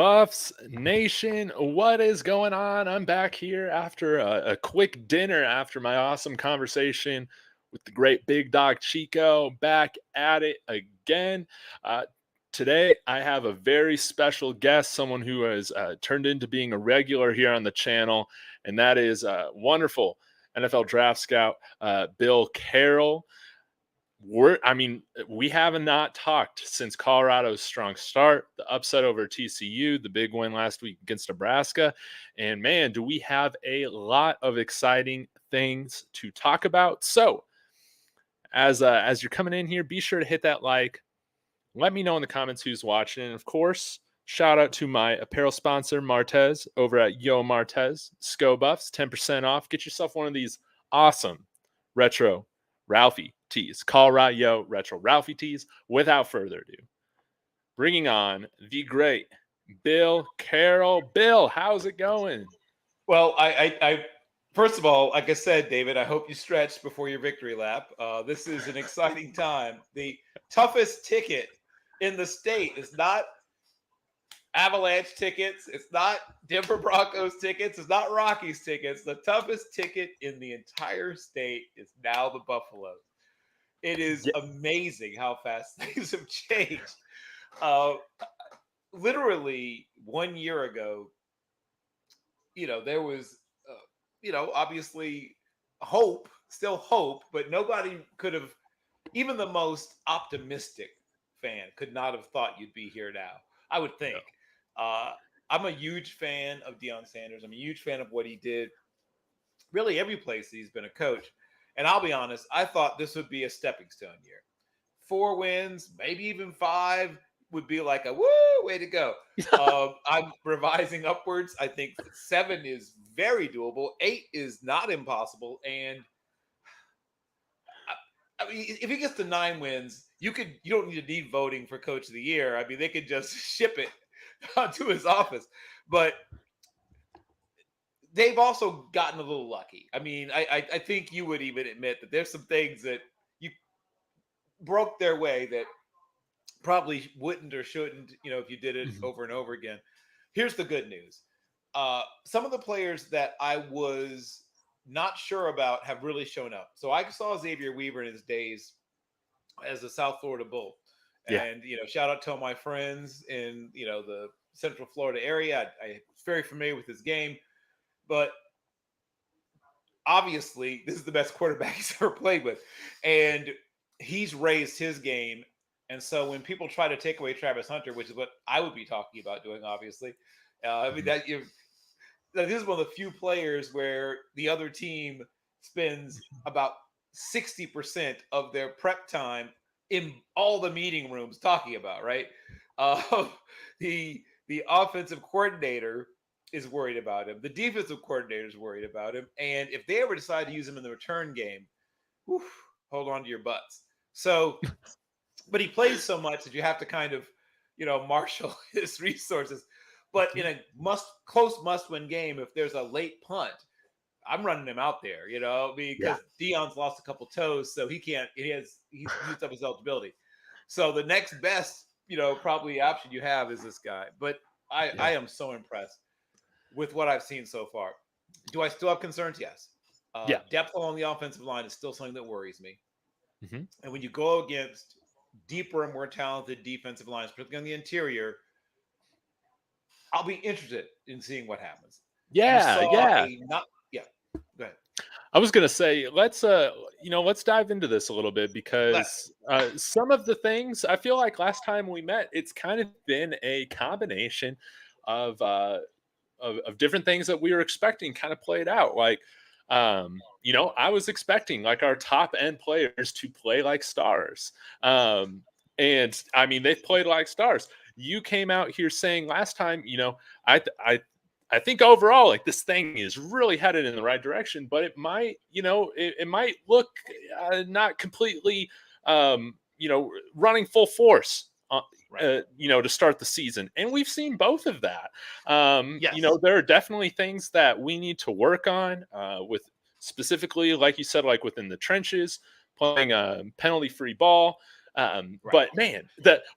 Buffs Nation, what is going on? I'm back here after a quick dinner after my awesome conversation with the great big dog Chico. Back at it again. Uh, Today, I have a very special guest, someone who has turned into being a regular here on the channel, and that is wonderful NFL draft scout Bill Carroll. We have not talked since Colorado's strong start, the upset over TCU, the big win last week against Nebraska. And man, do we have a lot of exciting things to talk about. So as you're coming in here, be sure to hit that like. Let me know in the comments who's watching. And of course, shout out to my apparel sponsor, Martez, over at Yo Martez, SCO Buffs, 10% off. Get yourself one of these awesome retro Ralphie tees, Colorado Retro Ralphie tees. Without further ado, bringing on the great Bill Carroll. Bill, how's it going? Well, I first of all, like I said, David, I hope you stretched before your victory lap. This is an exciting time. The toughest ticket in the state is not Avalanche tickets. It's not Denver Broncos tickets. It's not Rockies tickets. The toughest ticket in the entire state is now the Buffaloes. It is amazing how fast things have changed. Literally 1 year ago, there was, obviously still hope, but nobody could have, even the most optimistic fan could not have thought you'd be here now, I would think. I'm a huge fan of Deion Sanders. I'm a huge fan of what he did really every place he's been a coach. And I'll be honest, I thought this would be a stepping stone year. 4 wins, maybe even 5 would be like a woo, way to go. I'm revising upwards. I think 7 is very doable. 8 is not impossible. And I mean, if he gets to 9 wins, you don't need voting for coach of the year. I mean, they could just ship it to his office. But they've also gotten a little lucky. I mean, I think you would even admit that there's some things that you broke their way that probably wouldn't or shouldn't, if you did it over and over again. Here's the good news. Some of the players that I was not sure about have really shown up. So I saw Xavier Weaver in his days as a South Florida Bull. And, shout out to all my friends in, the Central Florida area. I'm very familiar with his game. But obviously, this is the best quarterback he's ever played with. And he's raised his game. And so when people try to take away Travis Hunter, which is what I would be talking about doing, obviously, this is one of the few players where the other team spends about 60% of their prep time in all the meeting rooms talking about, right? The offensive coordinator is worried about him. The defensive coordinator is worried about him. And if they ever decide to use him in the return game, hold on to your butts. So, but he plays so much that you have to kind of, marshal his resources. But in a close must-win game, if there's a late punt, I'm running him out there, because Deion's lost a couple toes, so he's used up his eligibility. So the next best, probably option you have is this guy. But I am so impressed with what I've seen so far. Do I still have concerns? Yes. Depth along the offensive line is still something that worries me. Mm-hmm. And when you go against deeper and more talented defensive lines, particularly on the interior, I'll be interested in seeing what happens. Go ahead. I was going to say, let's dive into this a little bit because some of the things I feel like last time we met, it's kind of been a combination of different things that we were expecting kind of played out. Like, I was expecting like our top end players to play like stars. And I mean, they've played like stars. You came out here saying last time, I think overall, like this thing is really headed in the right direction, but it might, it might look not completely, running full force, to start the season. And we've seen both of that. There are definitely things that we need to work on with specifically, like you said, like within the trenches, playing penalty-free ball. But man,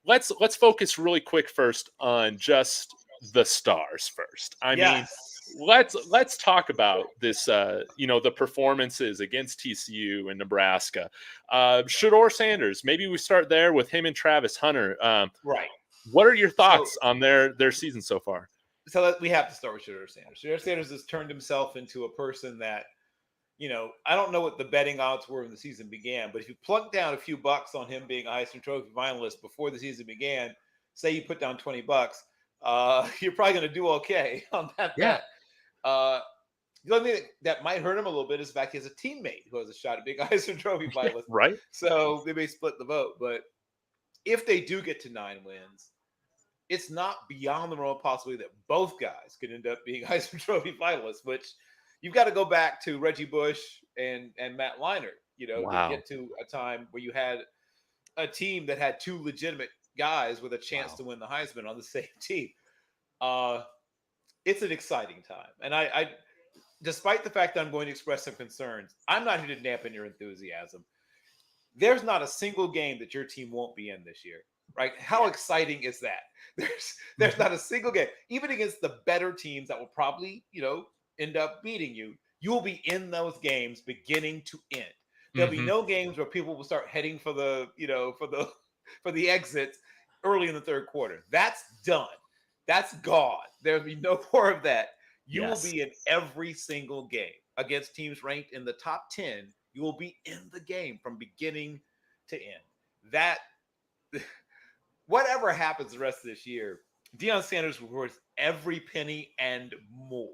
let's focus really quick first on just the stars first. I mean, Yes. let's talk about this. The performances against TCU and Nebraska. Shedeur Sanders. Maybe we start there with him and Travis Hunter. Right. What are your So, thoughts on their season so far? we have to start with Shedeur Sanders. Shedeur Sanders has turned himself into a person that, I don't know what the betting odds were when the season began, but if you plunk down a few bucks on him being a Heisman Trophy finalist before the season began, say you put down $20, you're probably going to do okay on that Yeah. bet. The only thing that might hurt him a little bit is the fact he has a teammate who has a shot at being a Heisman Trophy finalist. Right. So they may split the vote. But if they do get to 9 wins, it's not beyond the realm of possibility that both guys could end up being Heisman Trophy finalists, which you've got to go back to Reggie Bush and Matt Leinart, to get to a time where you had a team that had 2 legitimate guys with a chance to win the Heisman on the same team. It's an exciting time. And I despite the fact that I'm going to express some concerns, I'm not here to dampen your enthusiasm. There's not a single game that your team won't be in this year. Right? How exciting is that? There's not a single game, even against the better teams that will probably, end up beating you. You will be in those games beginning to end. There'll be no games where people will start heading for the, for the exits early in the third quarter. That's done. That's gone. There'll be no more of that. You will be in every single game against teams ranked in the top 10. You will be in the game from beginning to end. That whatever happens the rest of this year, Deion Sanders was worth every penny and more.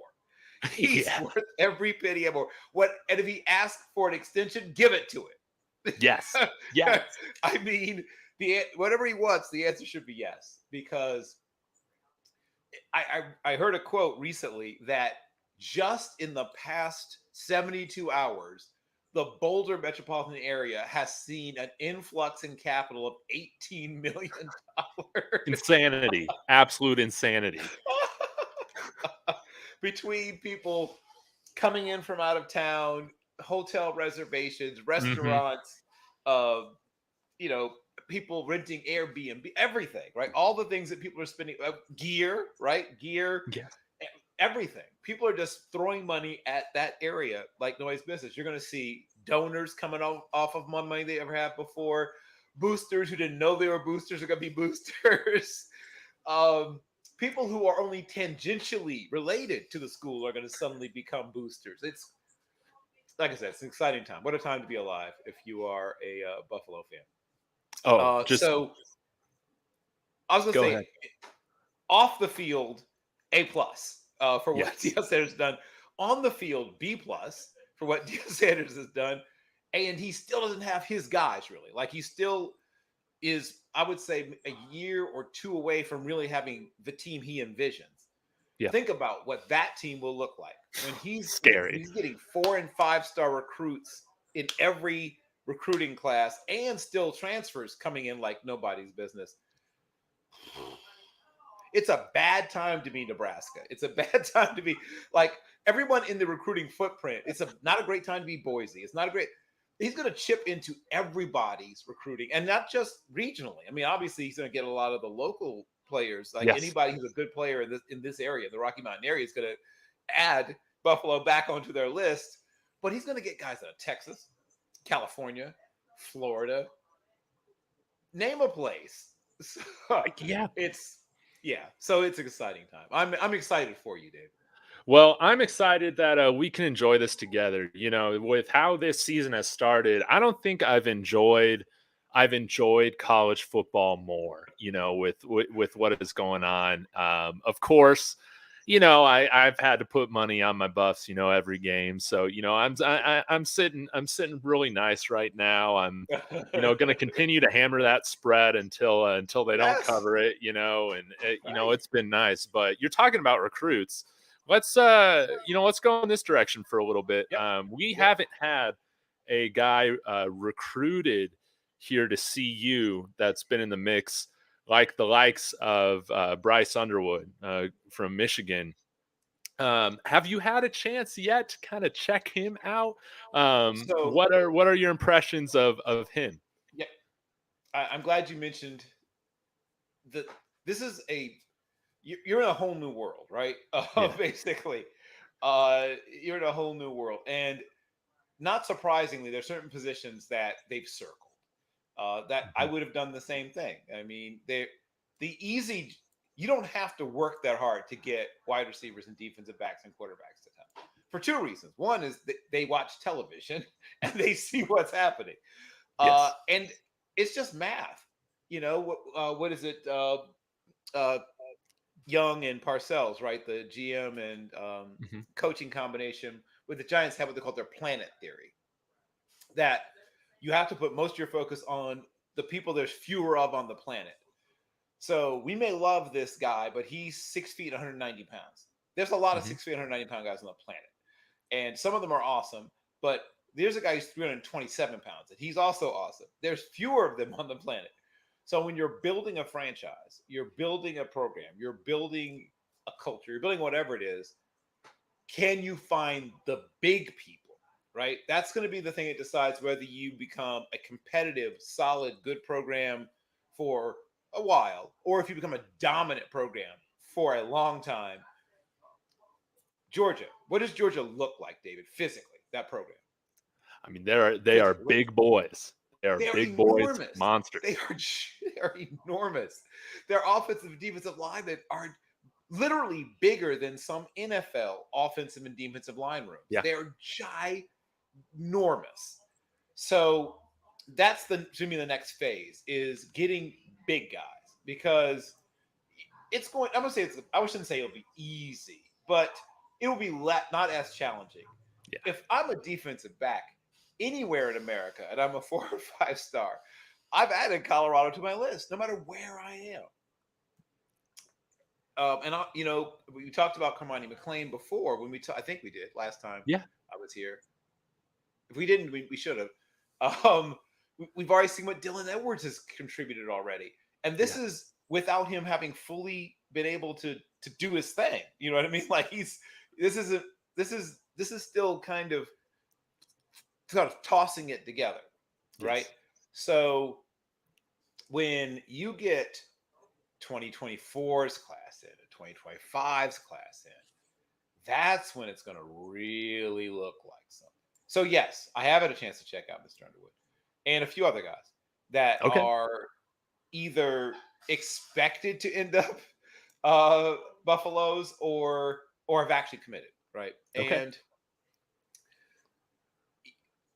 He's worth every penny and more. And if he asks for an extension, give it to him. Yes. Yes. I mean, whatever he wants, the answer should be yes. Because I heard a quote recently that just in the past 72 hours, the Boulder metropolitan area has seen an influx in capital of $18 million. Insanity. Absolute insanity. Between people coming in from out of town, hotel reservations, restaurants, people renting Airbnb, everything, right? All the things that people are spending, gear, right? Gear, everything. People are just throwing money at that area like nobody's business. You're going to see donors coming off of more money they ever had before. Boosters who didn't know they were boosters are going to be boosters. People who are only tangentially related to the school are going to suddenly become boosters. It's like I said, it's an exciting time. What a time to be alive if you are a Buffalo fan. So I was going to say, off the field, A+ for what Deion Sanders has done. On the field, B+ for what Deion Sanders has done. And he still doesn't have his guys, really. Like, he still is, I would say, a year or 2 away from really having the team he envisions. Think about what that team will look like when he's scary. He's getting 4- and 5-star recruits in every recruiting class and still transfers coming in like nobody's business. It's a bad time to be Nebraska. It's a bad time to be like everyone in the recruiting footprint. It's not a great time to be Boise. It's not a great. He's going to chip into everybody's recruiting, and not just regionally. I mean, obviously, he's going to get a lot of the local players. Like anybody who's a good player in this area, the Rocky Mountain area, is going to add Buffalo back onto their list. But he's going to get guys out of Texas, California, Florida. Name a place. So so it's an exciting time. I'm excited for you, Dave. Well, I'm excited that we can enjoy this together. With how this season has started, I don't think I've enjoyed college football more. With what is going on. Of course, I've had to put money on my Buffs. Every game. So I'm sitting really nice right now. I'm going to continue to hammer that spread until they don't cover it. It's been nice. But you're talking about recruits. Let's go in this direction for a little bit. We haven't had a guy recruited here to CU that's been in the mix like the likes of Bryce Underwood from Michigan. Have you had a chance yet to kind of check him out? What are your impressions of him? Yeah, I'm glad you mentioned that. This is a you're in a whole new world, right? Basically, you're in a whole new world, and not surprisingly, there's certain positions that they've circled. That I would have done the same thing. I mean, the easy. You don't have to work that hard to get wide receivers and defensive backs and quarterbacks to come for two reasons. One is that they watch television and they see what's happening, and it's just math. You know what is it? Uh, Young and Parcells, right? The GM and coaching combination with the Giants have what they call their planet theory. That you have to put most of your focus on the people there's fewer of on the planet. So we may love this guy, but he's 6 feet, 190 pounds. There's a lot of 6 feet, 190 pound guys on the planet. And some of them are awesome, but there's a guy who's 327 pounds, and he's also awesome. There's fewer of them on the planet. So when you're building a franchise, you're building a program, you're building a culture, you're building whatever it is, can you find the big people, right? That's going to be the thing that decides whether you become a competitive, solid, good program for a while, or if you become a dominant program for a long time. Georgia, what does Georgia look like, David, physically, that program? I mean, they are big boys. They're big enormous. Boys, monsters. They are enormous. Their offensive and defensive linemen are literally bigger than some NFL offensive and defensive line rooms. Yeah. They're ginormous. So that's to me the next phase is getting big guys, because it's going. I'm gonna say I shouldn't say it'll be easy, but it will be not as challenging. Yeah. If I'm a defensive back anywhere in America and I'm a 4 or 5 star, I've added Colorado to my list, no matter where I am. We talked about Carmani McLean before when I think we did last time. Yeah, I was here. If we didn't, we should have. We've already seen what Dylan Edwards has contributed already, and this is without him having fully been able to do his thing. You know what I mean? Like this is still kind of tossing it together, right? So when you get 2024's class in, 2025's class in, that's when it's going to really look like something. So yes, I have had a chance to check out Mr. Underwood and a few other guys that are either expected to end up Buffaloes or have actually committed, right? And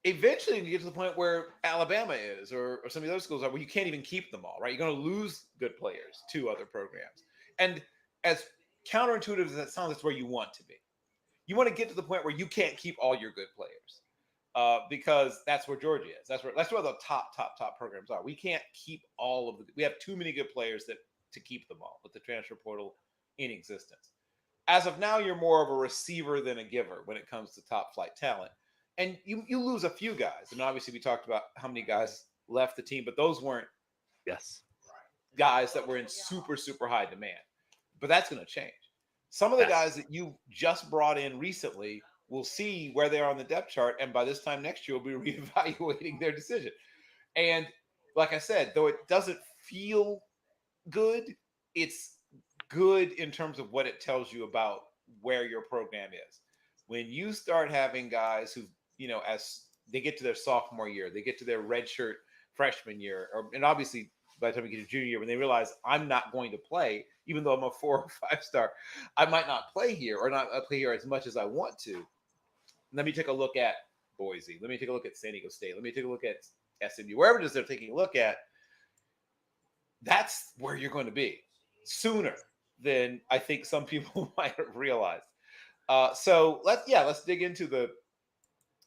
eventually you get to the point where Alabama is, or some of the other schools are, where you can't even keep them all, right? You're going to lose good players to other programs. And as counterintuitive as that sounds, that's where you want to be. You want to get to the point where you can't keep all your good players, because that's where Georgia is. That's where the top programs are. We can't keep all of we have too many good players to keep them all with the transfer portal in existence. As of now, you're more of a receiver than a giver when it comes to top flight talent. And you lose a few guys. And obviously we talked about how many guys left the team, but those weren't guys that were in super, super high demand. But that's going to change. Some of the guys that you just brought in recently, we'll see where they are on the depth chart. And by this time next year, we'll be reevaluating their decision. And like I said, though it doesn't feel good, it's good in terms of what it tells you about where your program is. When you start having guys who, as they get to their sophomore year, they get to their redshirt freshman year, and obviously by the time you get to junior year, when they realize I'm not going to play, even though I'm a 4 or 5 star, I might not play here or not play here as much as I want to. Let me take a look at Boise. Let me take a look at San Diego State. Let me take a look at SMU. Wherever it is they're taking a look at, that's where you're going to be sooner than I think some people might have realized. So let's dig into the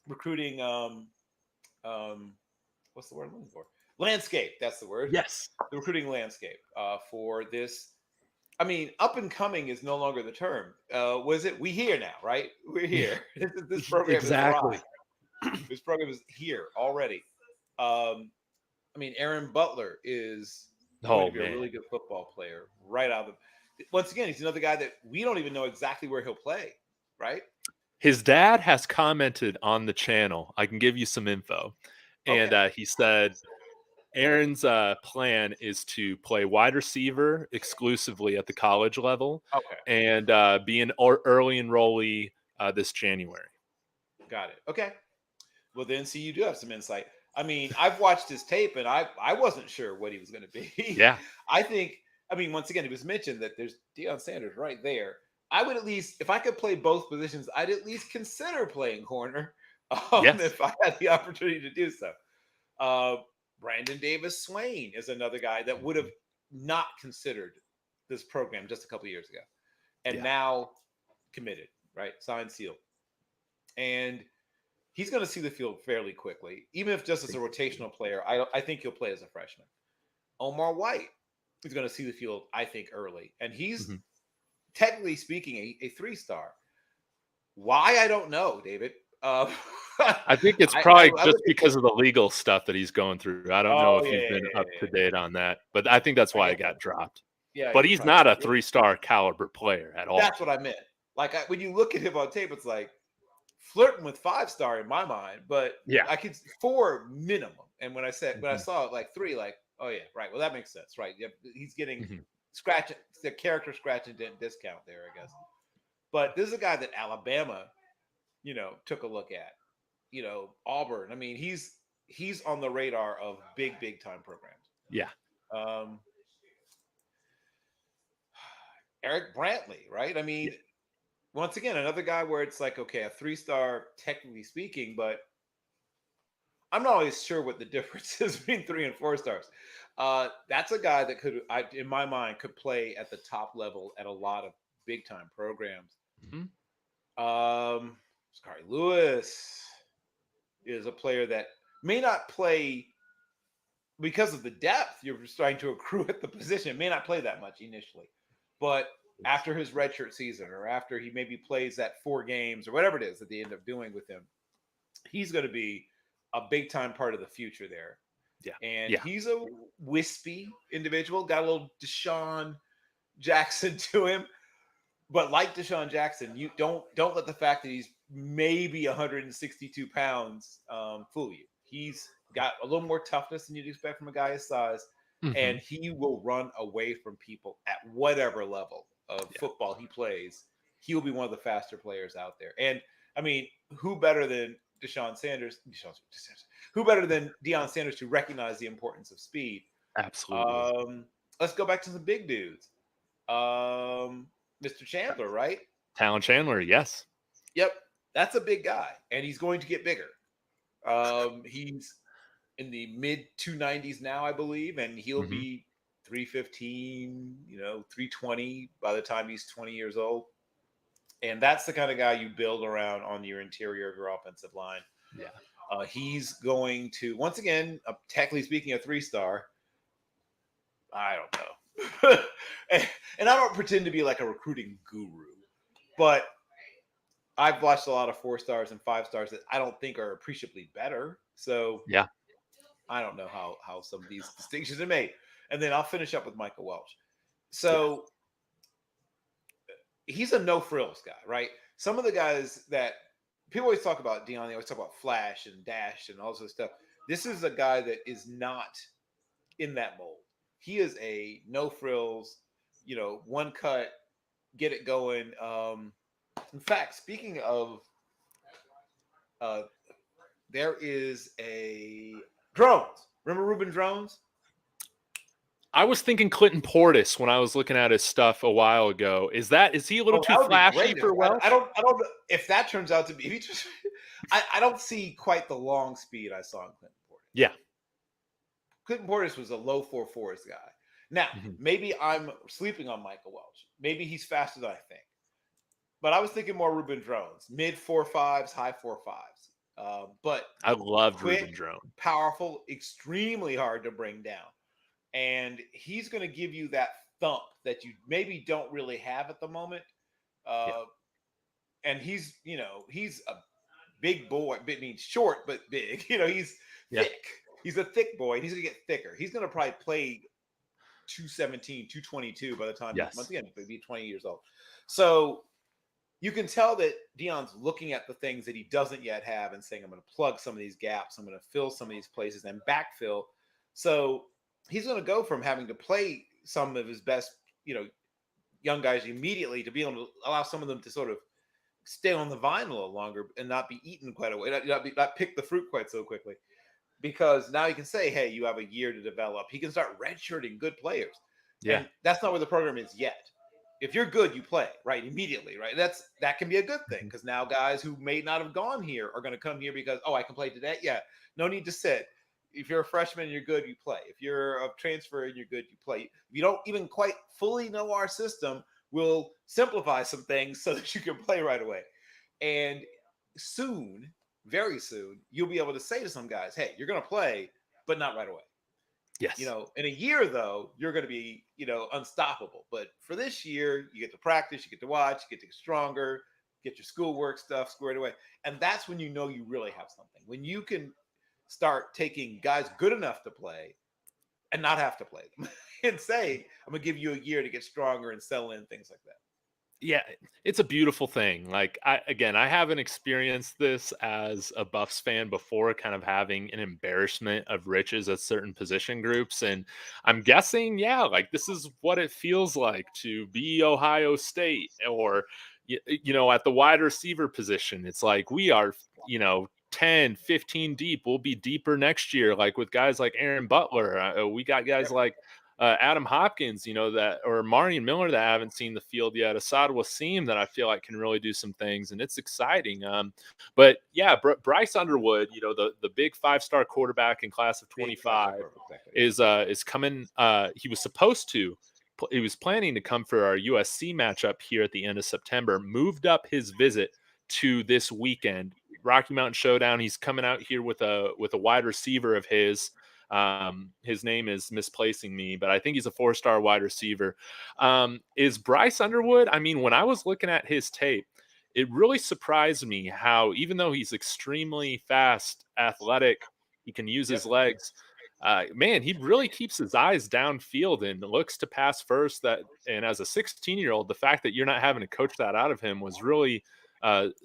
recruiting. What's the word I'm looking for? Landscape. That's the word. Yes. The recruiting landscape for this. I mean, up and coming is no longer the term. Was it? We here now, right? We're here. This program is arrived. This program is here already. I mean, Aaron Butler is going to be a really good football player right out of the. Once again, he's another guy that we don't even know exactly where he'll play, right? His dad has commented on the channel. I can give you some info. And he said, Aaron's plan is to play wide receiver exclusively at the college level, Okay. and be an early enrollee this January. Got it. Okay. Well, then, see, you do have some insight. I mean, I've watched his tape, and I wasn't sure what he was going to be. Yeah. I mean, once again, it was mentioned that there's Deion Sanders right there. I would at least, if I could play both positions, I'd at least consider playing corner Yes. if I had the opportunity to do so. Brandon Davis Swain is another guy that would have not considered this program just a couple of years ago, and now committed, right? Signed, sealed. And he's going to see the field fairly quickly, even if just as a rotational player. I think he'll play as a freshman. Omar White is going to see the field, I think, early, and he's technically speaking a 3-star. Why, I don't know, David. I think it's probably just because of the legal stuff that he's going through. I don't know if you've been up to date on that, but I think that's why it got dropped. Yeah, but he's not a 3-star caliber player at all. That's what I meant. Like, when you look at him on tape, it's like flirting with 5-star in my mind, but I could 4 minimum. And when I saw it like 3, like, oh yeah, right. Well, that makes sense, right? He's getting the character scratching discount there, I guess. But this is a guy that Alabama, took a look at. Auburn. I mean, he's on the radar of big time programs. Yeah. Eric Brantley, right? I mean, once again, another guy where it's like, okay, a 3-star, technically speaking, but I'm not always sure what the difference is between 3 and 4 stars. That's a guy that in my mind, could play at the top level at a lot of big time programs. Scary Lewis is a player that may not play because of the depth you're starting to accrue at the position. May not play that much initially, but after his redshirt season, or after he maybe plays that 4 games or whatever it is that they end up doing with him, he's going to be a big time part of the future there. Yeah. And he's a wispy individual, got a little Deshaun Jackson to him. But like Deshaun Jackson, you don't let the fact that he's maybe 162 pounds fool you. He's got a little more toughness than you'd expect from a guy his size, and he will run away from people at whatever level of football he plays. He'll be one of the faster players out there. And I mean, who better than Deion Sanders? Who better than Deion Sanders to recognize the importance of speed? Absolutely. Let's go back to some big dudes. Mr. Chandler, right? Talon Chandler, yes. Yep. That's a big guy, and he's going to get bigger. He's in the mid 290s now, I believe, and he'll be 315, 320 by the time he's 20 years old. And that's the kind of guy you build around on your interior of your offensive line. Yeah. He's going to, once again, technically speaking, a 3-star. I don't know. And I don't pretend to be like a recruiting guru, but I've watched a lot of 4-stars and 5-stars that I don't think are appreciably better. So I don't know how some of these distinctions are made. And then I'll finish up with Michael Welch. So he's a no frills guy, right? Some of the guys that people always talk about Deion, they always talk about flash and dash and all this stuff. This is a guy that is not in that mold. He is a no frills, one cut, get it going. In fact, speaking of, there is a Drones. Remember Ruben Drones? I was thinking Clinton Portis when I was looking at his stuff a while ago. Is he a little too flashy for Welch? I don't know if that turns out to be. I don't see quite the long speed I saw in Clinton Portis. Yeah. Clinton Portis was a low 4.4s guy. Now, maybe I'm sleeping on Michael Welch. Maybe he's faster than I think. But I was thinking more Ruben Drones, mid 4.5s, high 4.5s. But I loved quick, Ruben Drones. Powerful, extremely hard to bring down. And he's going to give you that thump that you maybe don't really have at the moment. And he's a big boy. I mean, short, but big. He's thick. He's a thick boy. And he's going to get thicker. He's going to probably play 217, 222 by the time once again, he'll be 20 years old. So you can tell that Deion's looking at the things that he doesn't yet have and saying, I'm going to plug some of these gaps. I'm going to fill some of these places and backfill So he's going to go from having to play some of his best, young guys immediately to be able to allow some of them to sort of stay on the vine a little longer and not be eaten quite away, not pick the fruit quite so quickly. Because now he can say, hey, you have a year to develop. He can start redshirting good players. Yeah. And that's not where the program is yet. If you're good, you play, right? Immediately, right? That can be a good thing because now guys who may not have gone here are going to come here because, I can play today. Yeah, no need to sit. If you're a freshman and you're good, you play. If you're a transfer and you're good, you play. If you don't even quite fully know our system, we'll simplify some things so that you can play right away. And soon, very soon, you'll be able to say to some guys, hey, you're going to play, but not right away. Yes. In a year, though, you're going to be, unstoppable. But for this year, you get to practice, you get to watch, you get to get stronger, get your schoolwork stuff squared away. And that's when you know you really have something. When you can start taking guys good enough to play and not have to play them and say, I'm going to give you a year to get stronger and settle in, things like that. Yeah, it's a beautiful thing. Like I haven't experienced this as a Buffs fan before, kind of having an embarrassment of riches at certain position groups. And I'm guessing, yeah, like this is what it feels like to be Ohio State or at the wide receiver position. It's like we are, 10, 15 deep. We'll be deeper next year, like with guys like Aaron Butler. We got guys like Adam Hopkins, or Marion Miller that I haven't seen the field yet. Asad Wasim that I feel like can really do some things, and it's exciting. But yeah, Bryce Underwood, the big 5-star quarterback in class of 25, is coming. He was supposed to. He was planning to come for our USC matchup here at the end of September. Moved up his visit to this weekend, Rocky Mountain Showdown. He's coming out here with a wide receiver of his. His name is misplacing me, but I think he's a 4-star wide receiver. Is Bryce Underwood? I mean, when I was looking at his tape, it really surprised me how, even though he's extremely fast, athletic, he can use his legs. Man, he really keeps his eyes downfield and looks to pass first. And as a 16-year-old, the fact that you're not having to coach that out of him was really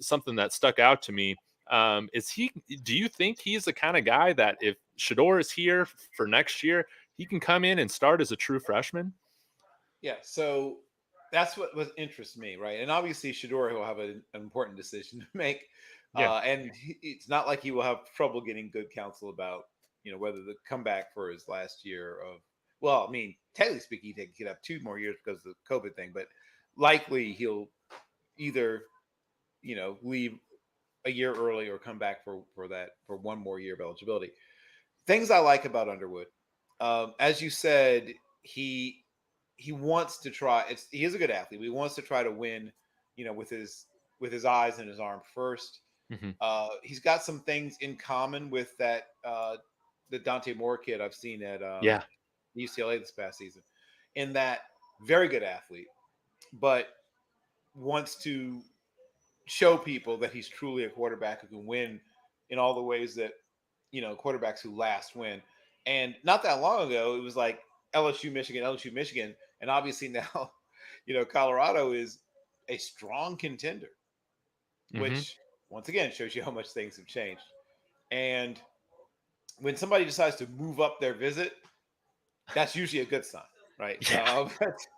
something that stuck out to me. Do you think he's the kind of guy that if Shedeur is here for next year, he can come in and start as a true freshman? Yeah, so that's what interests me, right? And obviously Shedeur will have an important decision to make. Yeah. And it's not like he will have trouble getting good counsel about, whether to come back for his last year of, well, I mean, technically speaking, he could have 2 more years because of the COVID thing, but likely he'll either, leave a year early or come back for 1 more year of eligibility. Things I like about Underwood, as you said, he wants to try. He is a good athlete. He wants to try to win, with his eyes and his arm first. Mm-hmm. He's got some things in common with that the Dante Moore kid I've seen at UCLA this past season, in that very good athlete, but wants to show people that he's truly a quarterback who can win in all the ways that quarterbacks who last win. And not that long ago, it was like LSU, Michigan, and obviously now, Colorado is a strong contender, which once again shows you how much things have changed. And when somebody decides to move up their visit, that's usually a good sign, right? Yeah. That's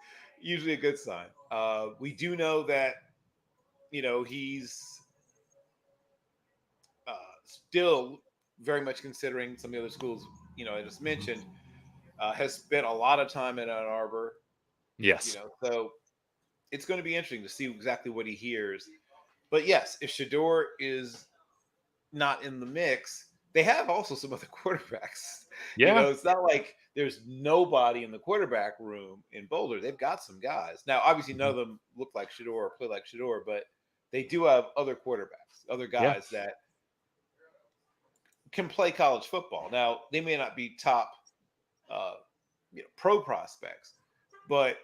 usually a good sign. We do know that he's still very much considering some of the other schools, I just mentioned, has spent a lot of time in Ann Arbor. Yes. So it's going to be interesting to see exactly what he hears. But yes, if Shedeur is not in the mix, they have also some other quarterbacks. Yeah. It's not like there's nobody in the quarterback room in Boulder. They've got some guys. Now, obviously, none of them look like Shedeur or play like Shedeur, but they do have other quarterbacks, other guys that can play college football. Now, they may not be top pro prospects, but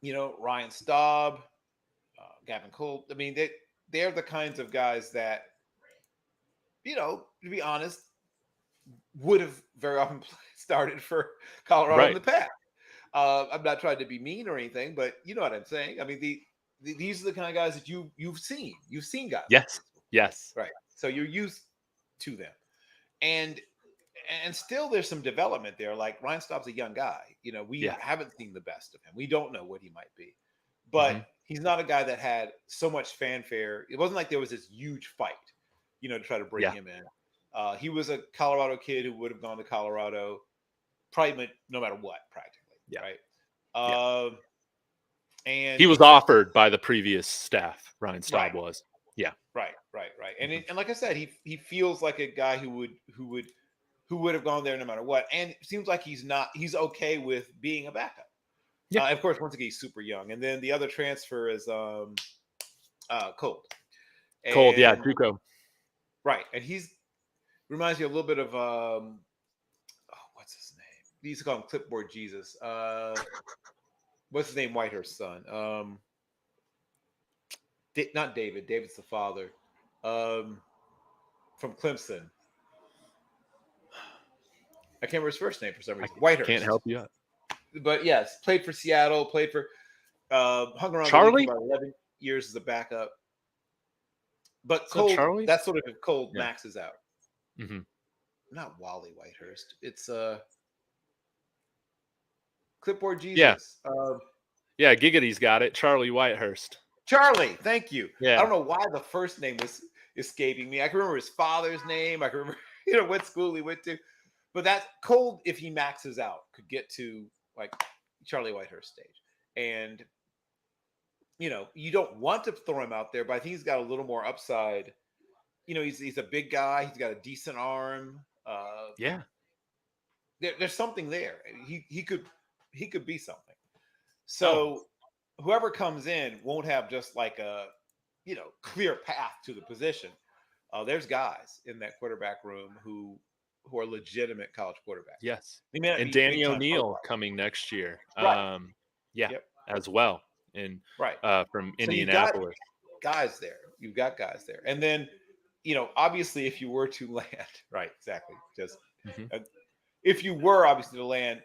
Ryan Staub, Gavin Cole. I mean, they're the kinds of guys that, to be honest, would have very often started for Colorado in the past. I'm not trying to be mean or anything, but you know what I'm saying. I mean, these are the kind of guys that you've seen. You've seen guys. Yes. Yes. Right. So you're used to them, and and still there's some development there. Like Ryan Staub's a young guy. We haven't seen the best of him. We don't know what he might be, but he's not a guy that had so much fanfare. It wasn't like there was this huge fight, to try to bring him in. He was a Colorado kid who would have gone to Colorado probably no matter what, practically. Right. And he was offered by the previous staff. Ryan Staub was. Yeah. Right. And like I said, he feels like a guy who would have gone there no matter what. And it seems like he's okay with being a backup. Yeah. Of course, once again, he's super young. And then the other transfer is Cold. Cold, yeah, Juco. Right. And reminds me a little bit of what's his name? They used to call him Clipboard Jesus. What's his name? Whitehurst's son. Not David. David's the father. From Clemson. I can't remember his first name for some reason. Whitehurst. Can't help you out. But yes, played for Seattle. Played for hung around Charlie for about 11 years as a backup. But Cold, that's sort of if Cold maxes out. Mm-hmm. Not Wally Whitehurst. It's Clipboard Jesus. Yeah, Giggity's got it. Charlie Whitehurst. Charlie, thank you. Yeah. I don't know why the first name was escaping me. I can remember his father's name. I can remember, what school he went to. But that Cold, if he maxes out, could get to like Charlie Whitehurst stage. And, you don't want to throw him out there, but I think he's got a little more upside. He's a big guy. He's got a decent arm. There's something there. He could be something. So whoever comes in won't have just like a, clear path to the position. There's guys in that quarterback room who are legitimate college quarterbacks. Yes. And Danny O'Neal coming next year. Right. As well. And from Indianapolis. You've got guys there. And then, obviously if you were to land, right, exactly. Just if you were obviously to land,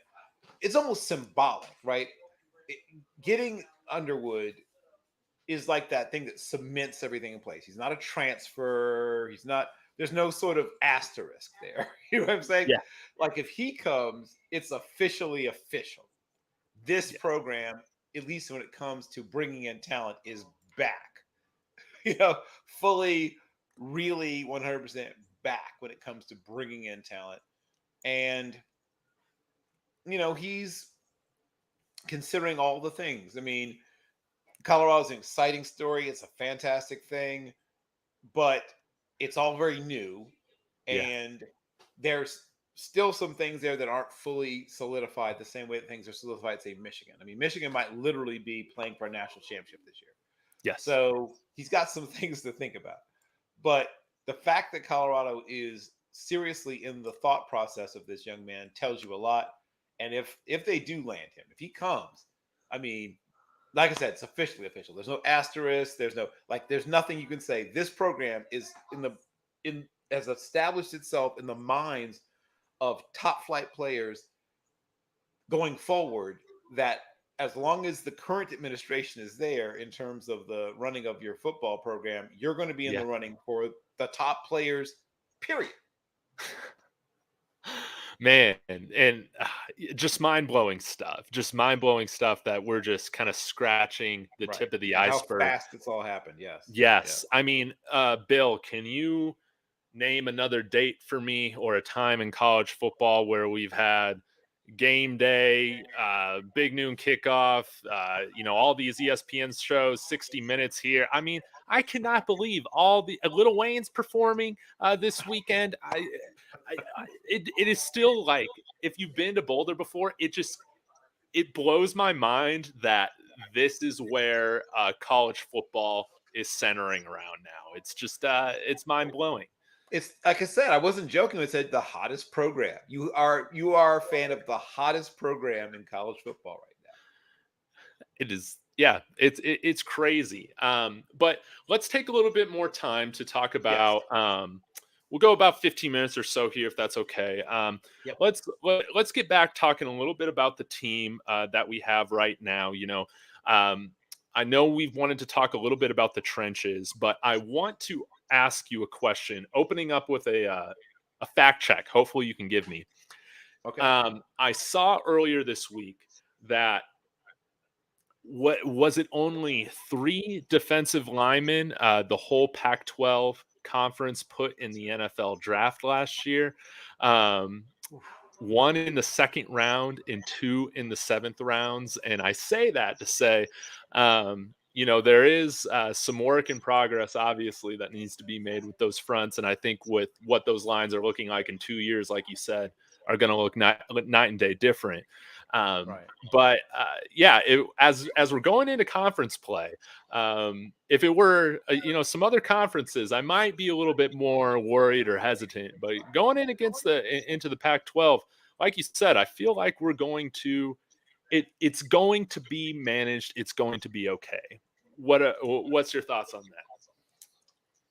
it's almost symbolic, right? Getting Underwood is like that thing that cements everything in place. He's not a transfer. There's no sort of asterisk there. You know what I'm saying? Yeah. Like if he comes, it's officially official. This program, at least when it comes to bringing in talent, is back. Fully, really 100% back when it comes to bringing in talent. And, he's considering all the things. I mean, Colorado's an exciting story. It's a fantastic thing, but it's all very new. And there's still some things there that aren't fully solidified the same way that things are solidified, say, Michigan. I mean, Michigan might literally be playing for a national championship this year. Yes. So he's got some things to think about. But the fact that Colorado is seriously in the thought process of this young man tells you a lot. And if they do land him, if he comes, I mean, like I said, it's officially official. There's no asterisk. There's nothing you can say. This program is has established itself in the minds of top flight players going forward, that as long as the current administration is there in terms of the running of your football program, you're going to be in the running for the top players, period. Man, and just mind-blowing stuff. Just mind-blowing stuff that we're just kind of scratching the tip of the iceberg. How fast it's all happened, yes. Yes. Yeah. I mean, Bill, can you name another date for me or a time in college football where we've had game day, big noon kickoff, all these ESPN shows, 60 Minutes here. I mean, I cannot believe all the Lil Wayne's performing this weekend. It is still like, if you've been to Boulder before, it blows my mind that this is where college football is centering around now. It's just it's mind blowing. It's like I said, I wasn't joking. I said the hottest program. You are a fan of the hottest program in college football right now. It is. Yeah, it's crazy. But let's take a little bit more time to talk about. Yes. We'll go about 15 minutes or so here, if that's okay. Let's get back talking a little bit about the team that we have right now. I know we've wanted to talk a little bit about the trenches, but I want to ask you a question, opening up with a a fact check. Hopefully you can give me. Okay. I saw earlier this week that what was it, only 3 defensive linemen the whole Pac-12 conference put in the NFL draft last year. One in the second round and 2 in the 7th rounds. And I say that to say, there is some work in progress, obviously, that needs to be made with those fronts. And I think with what those lines are looking like in 2 years, like you said, are going to look night and day different. Right. But as we're going into conference play, if it were some other conferences, I might be a little bit more worried or hesitant. But going in into the Pac-12, like you said, I feel like we're going to it's going to be managed. It's going to be okay. What's your thoughts on that?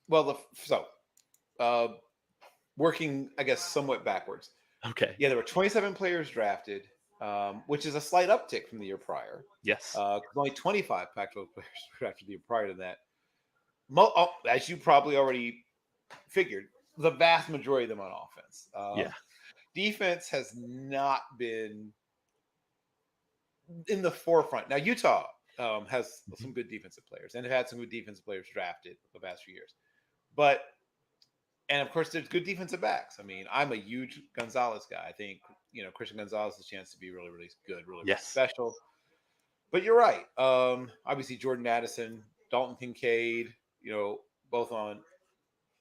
Well, working, I guess, somewhat backwards. Okay. Yeah, there were 27 players drafted, which is a slight uptick from the year prior. Yes. Only 25 Pac-12 players drafted the year prior to that. As you probably already figured, the vast majority of them on offense. Defense has not been in the forefront. Now, Utah has some good defensive players and have had some good defensive players drafted the past few years. And of course, there's good defensive backs. I mean, I'm a huge Gonzalez guy. I think, Christian Gonzalez has a chance to be really, really good, really, really special. But you're right. Obviously, Jordan Addison, Dalton Kincaid, both on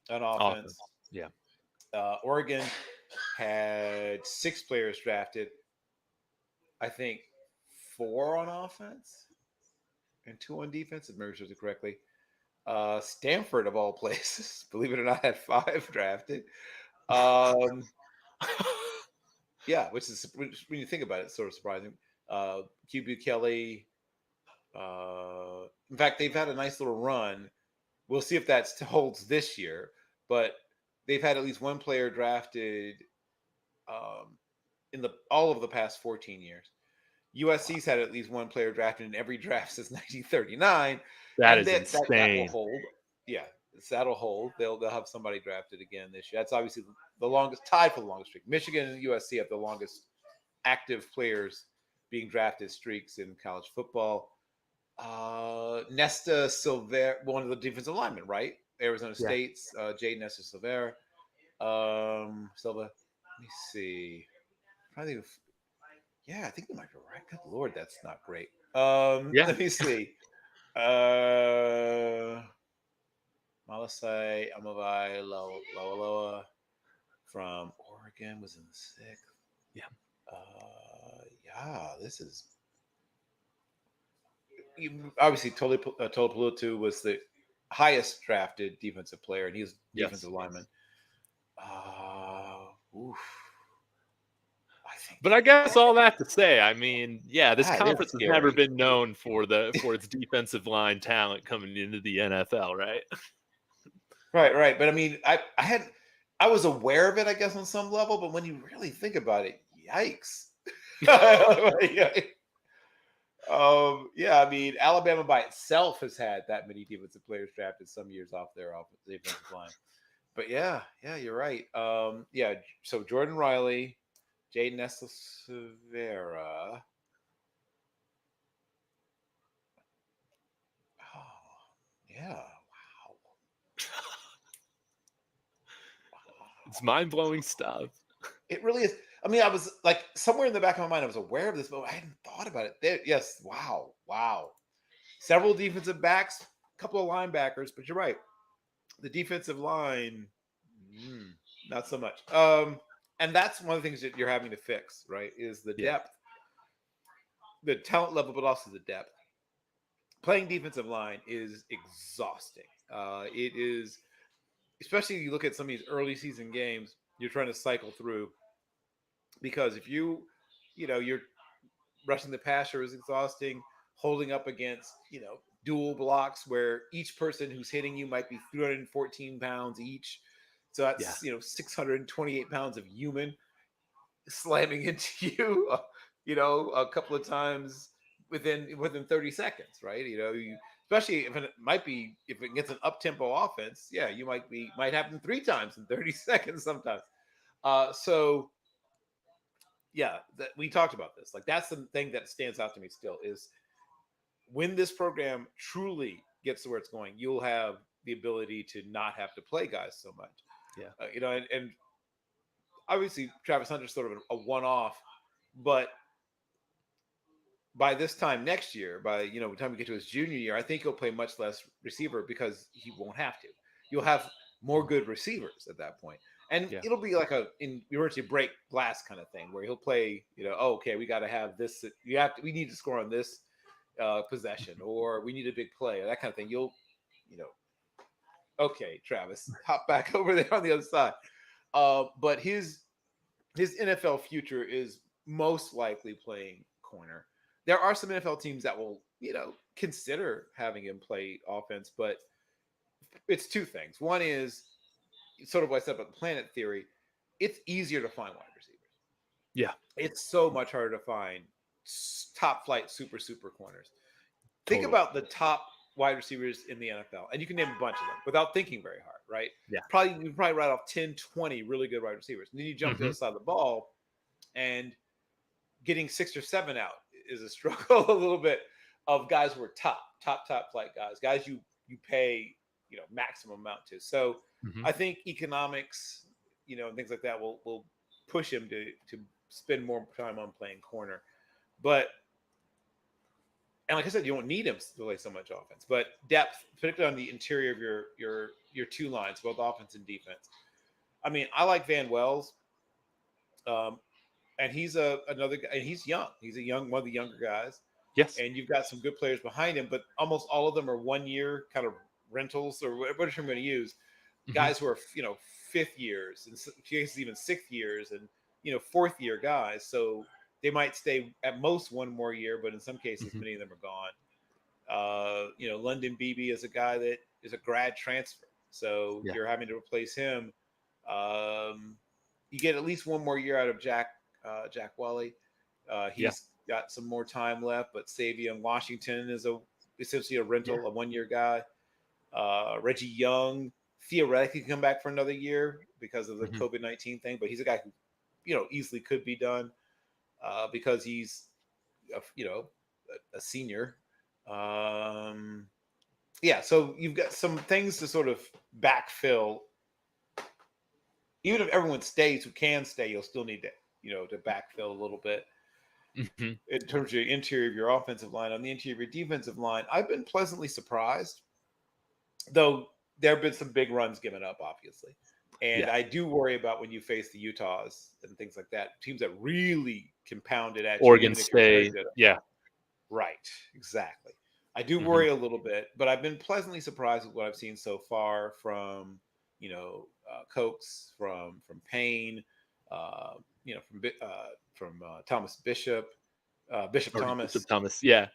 offense. Yeah. Oregon had 6 players drafted. I think 4 on offense and 2 on defense, if memory serves it correctly. Stanford, of all places, believe it or not, had 5 drafted. Which is, when you think about it, it's sort of surprising. QB Kelly. In fact, they've had a nice little run. We'll see if that holds this year, but they've had at least one player drafted in all of the past 14 years. USC's had at least one player drafted in every draft since 1939. That is insane. That will hold. Yeah, that'll hold. They'll have somebody drafted again this year. That's obviously the longest, tied for the longest streak. Michigan and USC have the longest active players being drafted streaks in college football. Nesta Silver, one of the defensive linemen, right? Arizona State's Jade Nesta Silva. Silva. Let me see. I think they might be right. Good Lord, that's not great. Let me see. Malasai Amavai Loa from Oregon was in the 6th. This is obviously Tolopulutu was the highest drafted defensive player, and he's defensive lineman. But I guess all that to say, I mean, this conference has never been known for its defensive line talent coming into the NFL, right? Right. But I mean, I was aware of it, I guess, on some level. But when you really think about it, yikes! I mean, Alabama by itself has had that many defensive players drafted some years off their defensive line. But you're right. So Jordan Riley, Jaden Estelvera. Wow. It's mind-blowing stuff. It really is. I mean, I was like, somewhere in the back of my mind, I was aware of this, but I hadn't thought about it. Yes. Wow. Several defensive backs, a couple of linebackers, but you're right. The defensive line, not so much. And that's one of the things that you're having to fix, right? Is the depth, the talent level, but also the depth. Playing defensive line is exhausting. It is, especially if you look at some of these early season games, you're trying to cycle through. Because if you're rushing the passer is exhausting, holding up against, dual blocks where each person who's hitting you might be 314 pounds each. So that's, 628 pounds of human slamming into you, a couple of times within 30 seconds, right? Especially if it gets an up-tempo offense, you might happen 3 times in 30 seconds sometimes. So yeah, we talked about this. Like that's the thing that stands out to me still is when this program truly gets to where it's going, you'll have the ability to not have to play guys so much. Yeah. And obviously Travis Hunter's sort of a one-off, but by this time next year, by the time we get to his junior year, I think he'll play much less receiver because he won't have to. You'll have more good receivers at that point. And it'll be like in emergency break glass kind of thing where he'll play, okay, we got to have this. We need to score on this possession, or we need a big play, or that kind of thing. Okay, Travis, hop back over there on the other side. But his NFL future is most likely playing corner. There are some NFL teams that will, consider having him play offense, but it's two things. One is sort of what I said about the planet theory. It's easier to find wide receivers. Yeah. It's so much harder to find top flight, super corners. Totally. Think about the top wide receivers in the NFL, and you can name a bunch of them without thinking very hard, right? Yeah. You probably write off 10, 20 really good wide receivers. And then you jump to the other side of the ball, and getting 6 or 7 out is a struggle a little bit of guys who are top flight guys you pay, maximum amount to. So I think economics, and things like that will push him to spend more time on playing corner. But and like I said, you don't need him to play so much offense, but depth, particularly on the interior of your two lines, both offense and defense. I mean, I like Van Wells, and he's another guy, and he's young. He's one of the younger guys. Yes, and you've got some good players behind him, but almost all of them are 1 year kind of rentals or whatever I'm going to use. Guys who are fifth years, and cases even 6th years, and 4th year guys. So they might stay at most 1 more year, but in some cases, many of them are gone. London Beebe is a guy that is a grad transfer. So you're having to replace him. You get at least 1 more year out of Jack Wally. He's got some more time left, but Savion Washington is essentially a rental, a 1 year guy. Reggie Young theoretically can come back for another year because of the COVID-19 thing, but he's a guy who, easily could be done. Because he's, a senior. So you've got some things to sort of backfill. Even if everyone stays who can stay, you'll still need to, to backfill a little bit in terms of the interior of your offensive line. On the interior of your defensive line, I've been pleasantly surprised, though there have been some big runs given up, obviously. And I do worry about when you face the Utahs and things like that, teams that really compound it at Oregon you. State. Yeah. Right. Exactly. I do worry a little bit, but I've been pleasantly surprised with what I've seen so far from, Cokes, from Payne, from Thomas Bishop, Bishop Thomas. Bishop Thomas. Yeah.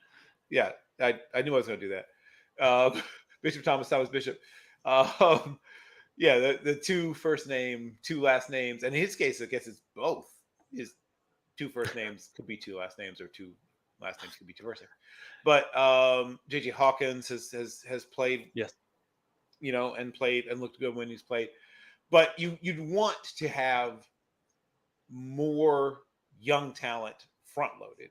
Yeah. I knew I was going to do that. Bishop Thomas Bishop. The 2 last names, and in his case, I guess it's both. His 2 first names could be 2 last names, or 2 last names could be 2 first names. But JJ Hawkins has played, and played and looked good when he's played. But you'd want to have more young talent front loaded.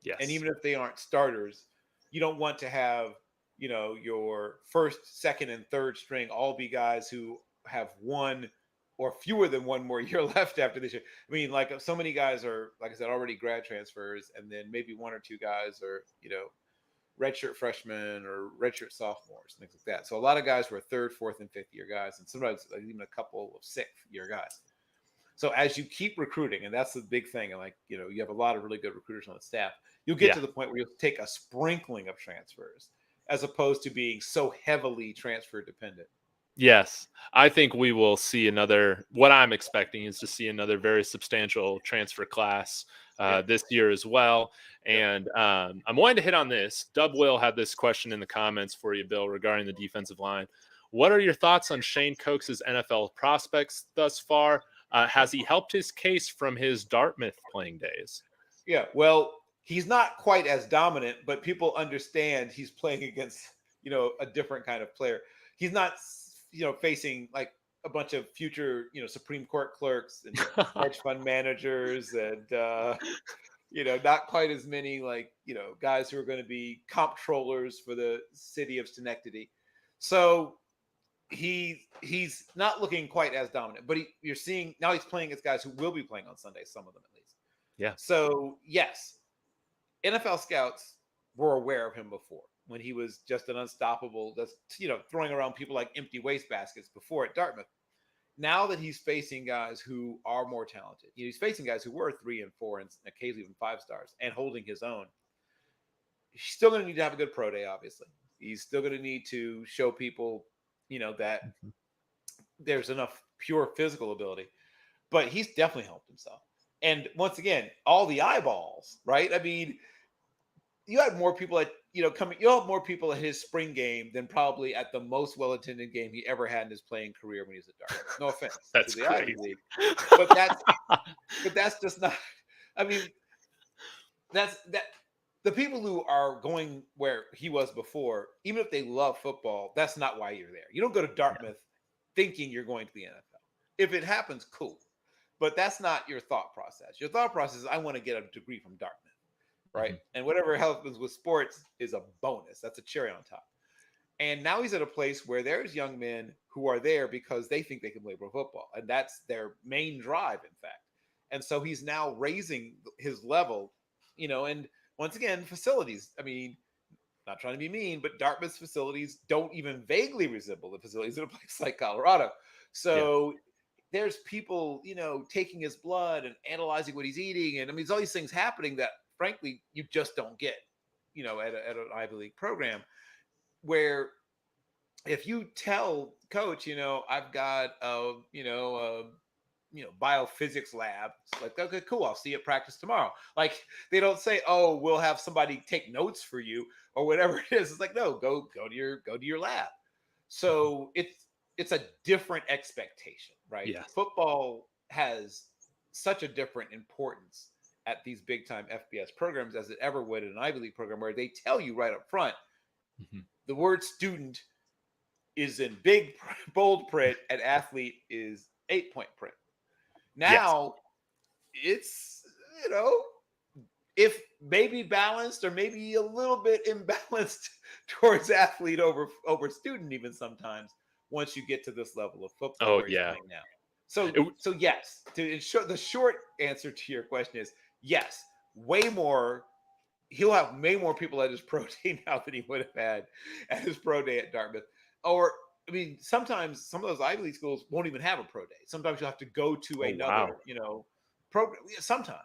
Yes. And even if they aren't starters, you don't want to have your first, second, and third string all be guys who have 1 or fewer than 1 more year left after this year. I mean, like so many guys are, like I said, already grad transfers, and then maybe 1 or 2 guys are, redshirt freshmen or redshirt sophomores, things like that. So a lot of guys were 3rd, 4th, and 5th year guys, and sometimes even a couple of 6th year guys. So as you keep recruiting, and that's the big thing, and you have a lot of really good recruiters on the staff, you'll get to the point where you'll take a sprinkling of transfers, as opposed to being so heavily transfer dependent. Yes. I think we will see what I'm expecting is to see another very substantial transfer class this year as well. And I'm wanting to hit on this. Dub Will had this question in the comments for you, Bill, regarding the defensive line. What are your thoughts on Shane Cokes' NFL prospects thus far? Has he helped his case from his Dartmouth playing days? Yeah, well, he's not quite as dominant, but people understand he's playing against, a different kind of player. He's not, facing like, a bunch of future, Supreme Court clerks and hedge fund managers and, not quite as many guys who are going to be comptrollers for the city of Schenectady. So he's not looking quite as dominant, but you're seeing now he's playing against guys who will be playing on Sunday, some of them at least. Yeah. So yes, NFL scouts were aware of him before when he was just an unstoppable, throwing around people like empty wastebaskets before at Dartmouth. Now that he's facing guys who are more talented, he's facing guys who were 3 and 4 and occasionally even 5 stars and holding his own. He's still going to need to have a good pro day, obviously. He's still going to need to show people, that there's enough pure physical ability. But he's definitely helped himself. And once again, all the eyeballs, right? I mean, you had more people at, coming. You'll have more people at his spring game than probably at the most well-attended game he ever had in his playing career when he was at Dartmouth. No offense that's to the crazy. Ivy League, but that's just not. I mean, that's that. The people who are going where he was before, even if they love football, that's not why you're there. You don't go to Dartmouth thinking you're going to the NFL. If it happens, cool. But that's not your thought process. Your thought process is, I want to get a degree from Dartmouth, right? Mm-hmm. And whatever happens with sports is a bonus. That's a cherry on top. And now he's at a place where there's young men who are there because they think they can play pro football. And that's their main drive, in fact. And so he's now raising his level, and once again, facilities. I mean, not trying to be mean, but Dartmouth's facilities don't even vaguely resemble the facilities in a place like Colorado. So there's people, taking his blood and analyzing what he's eating. And I mean, there's all these things happening that, frankly, you just don't get, at an Ivy League program, where if you tell coach, I've got biophysics lab, it's like, okay, cool, I'll see you at practice tomorrow. Like, they don't say, oh, we'll have somebody take notes for you or whatever it is. It's like, no, go to your lab. So it's a different expectation, right? Yes. Football has such a different importance at these big time FBS programs as it ever would in an Ivy League program, where they tell you right up front, the word student is in big bold print and athlete is 8-point print. Now it's, if maybe balanced or maybe a little bit imbalanced towards athlete over student, even sometimes, once you get to this level of football where he's playing now. So yes, to ensure the short answer to your question is yes, way more. He'll have way more people at his pro day now than he would have had at his pro day at Dartmouth. Or, I mean, sometimes some of those Ivy League schools won't even have a pro day. Sometimes you'll have to go to another, program. Sometimes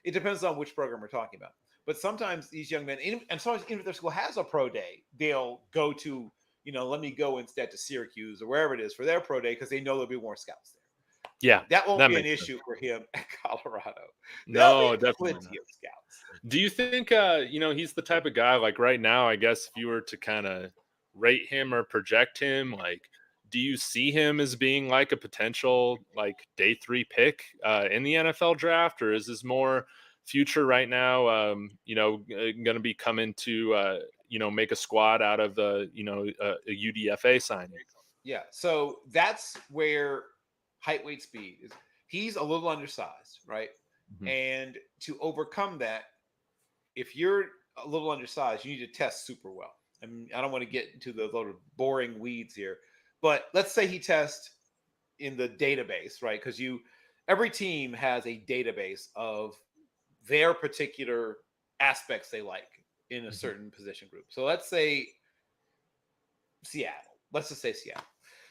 it depends on which program we're talking about. But sometimes these young men, and sometimes even if their school has a pro day, they'll go to, let me go instead to Syracuse or wherever it is for their pro day because they know there'll be more scouts there. Yeah, that won't be an issue for him at Colorado. No, definitely not. Plenty of scouts. Do you think, he's the type of guy, like right now, I guess if you were to kind of rate him or project him, like, do you see him as being like a potential like day 3 pick in the NFL draft, or is this more future right now? Going to be coming to make a squad out of the a UDFA signing. Yeah, so that's where height, weight, speed is. He's a little undersized, right? Mm-hmm. And to overcome that, if you're a little undersized, you need to test super well. I mean, I don't want to get into the little boring weeds here, but let's say he tests in the database, right? Because every team has a database of their particular aspects they like in a certain position group. So let's say Seattle. Let's just say Seattle.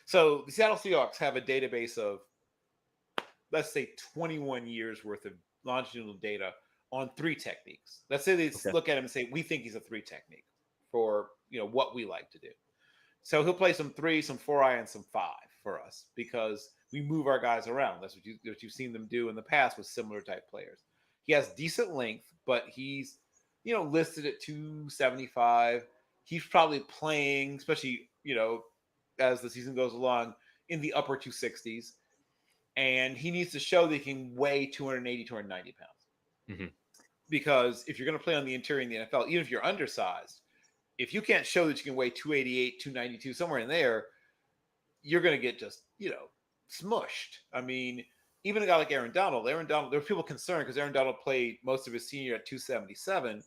So the Seattle Seahawks have a database of, let's say, 21 years worth of longitudinal data on 3 techniques. Let's say they look at him and say, we think he's a 3 technique for what we like to do. So he'll play some 3, some 4-eye, and some 5 for us because we move our guys around. That's what you've seen them do in the past with similar type players. He has decent length, but he's listed at 275. He's probably playing, especially as the season goes along, in the upper 260s. And he needs to show that he can weigh 280, 290 pounds. Mm-hmm. Because if you're going to play on the interior in the NFL, even if you're undersized, if you can't show that you can weigh 288, 292, somewhere in there, you're going to get just, smushed. I mean, even a guy like Aaron Donald, there were people concerned because Aaron Donald played most of his senior at 277,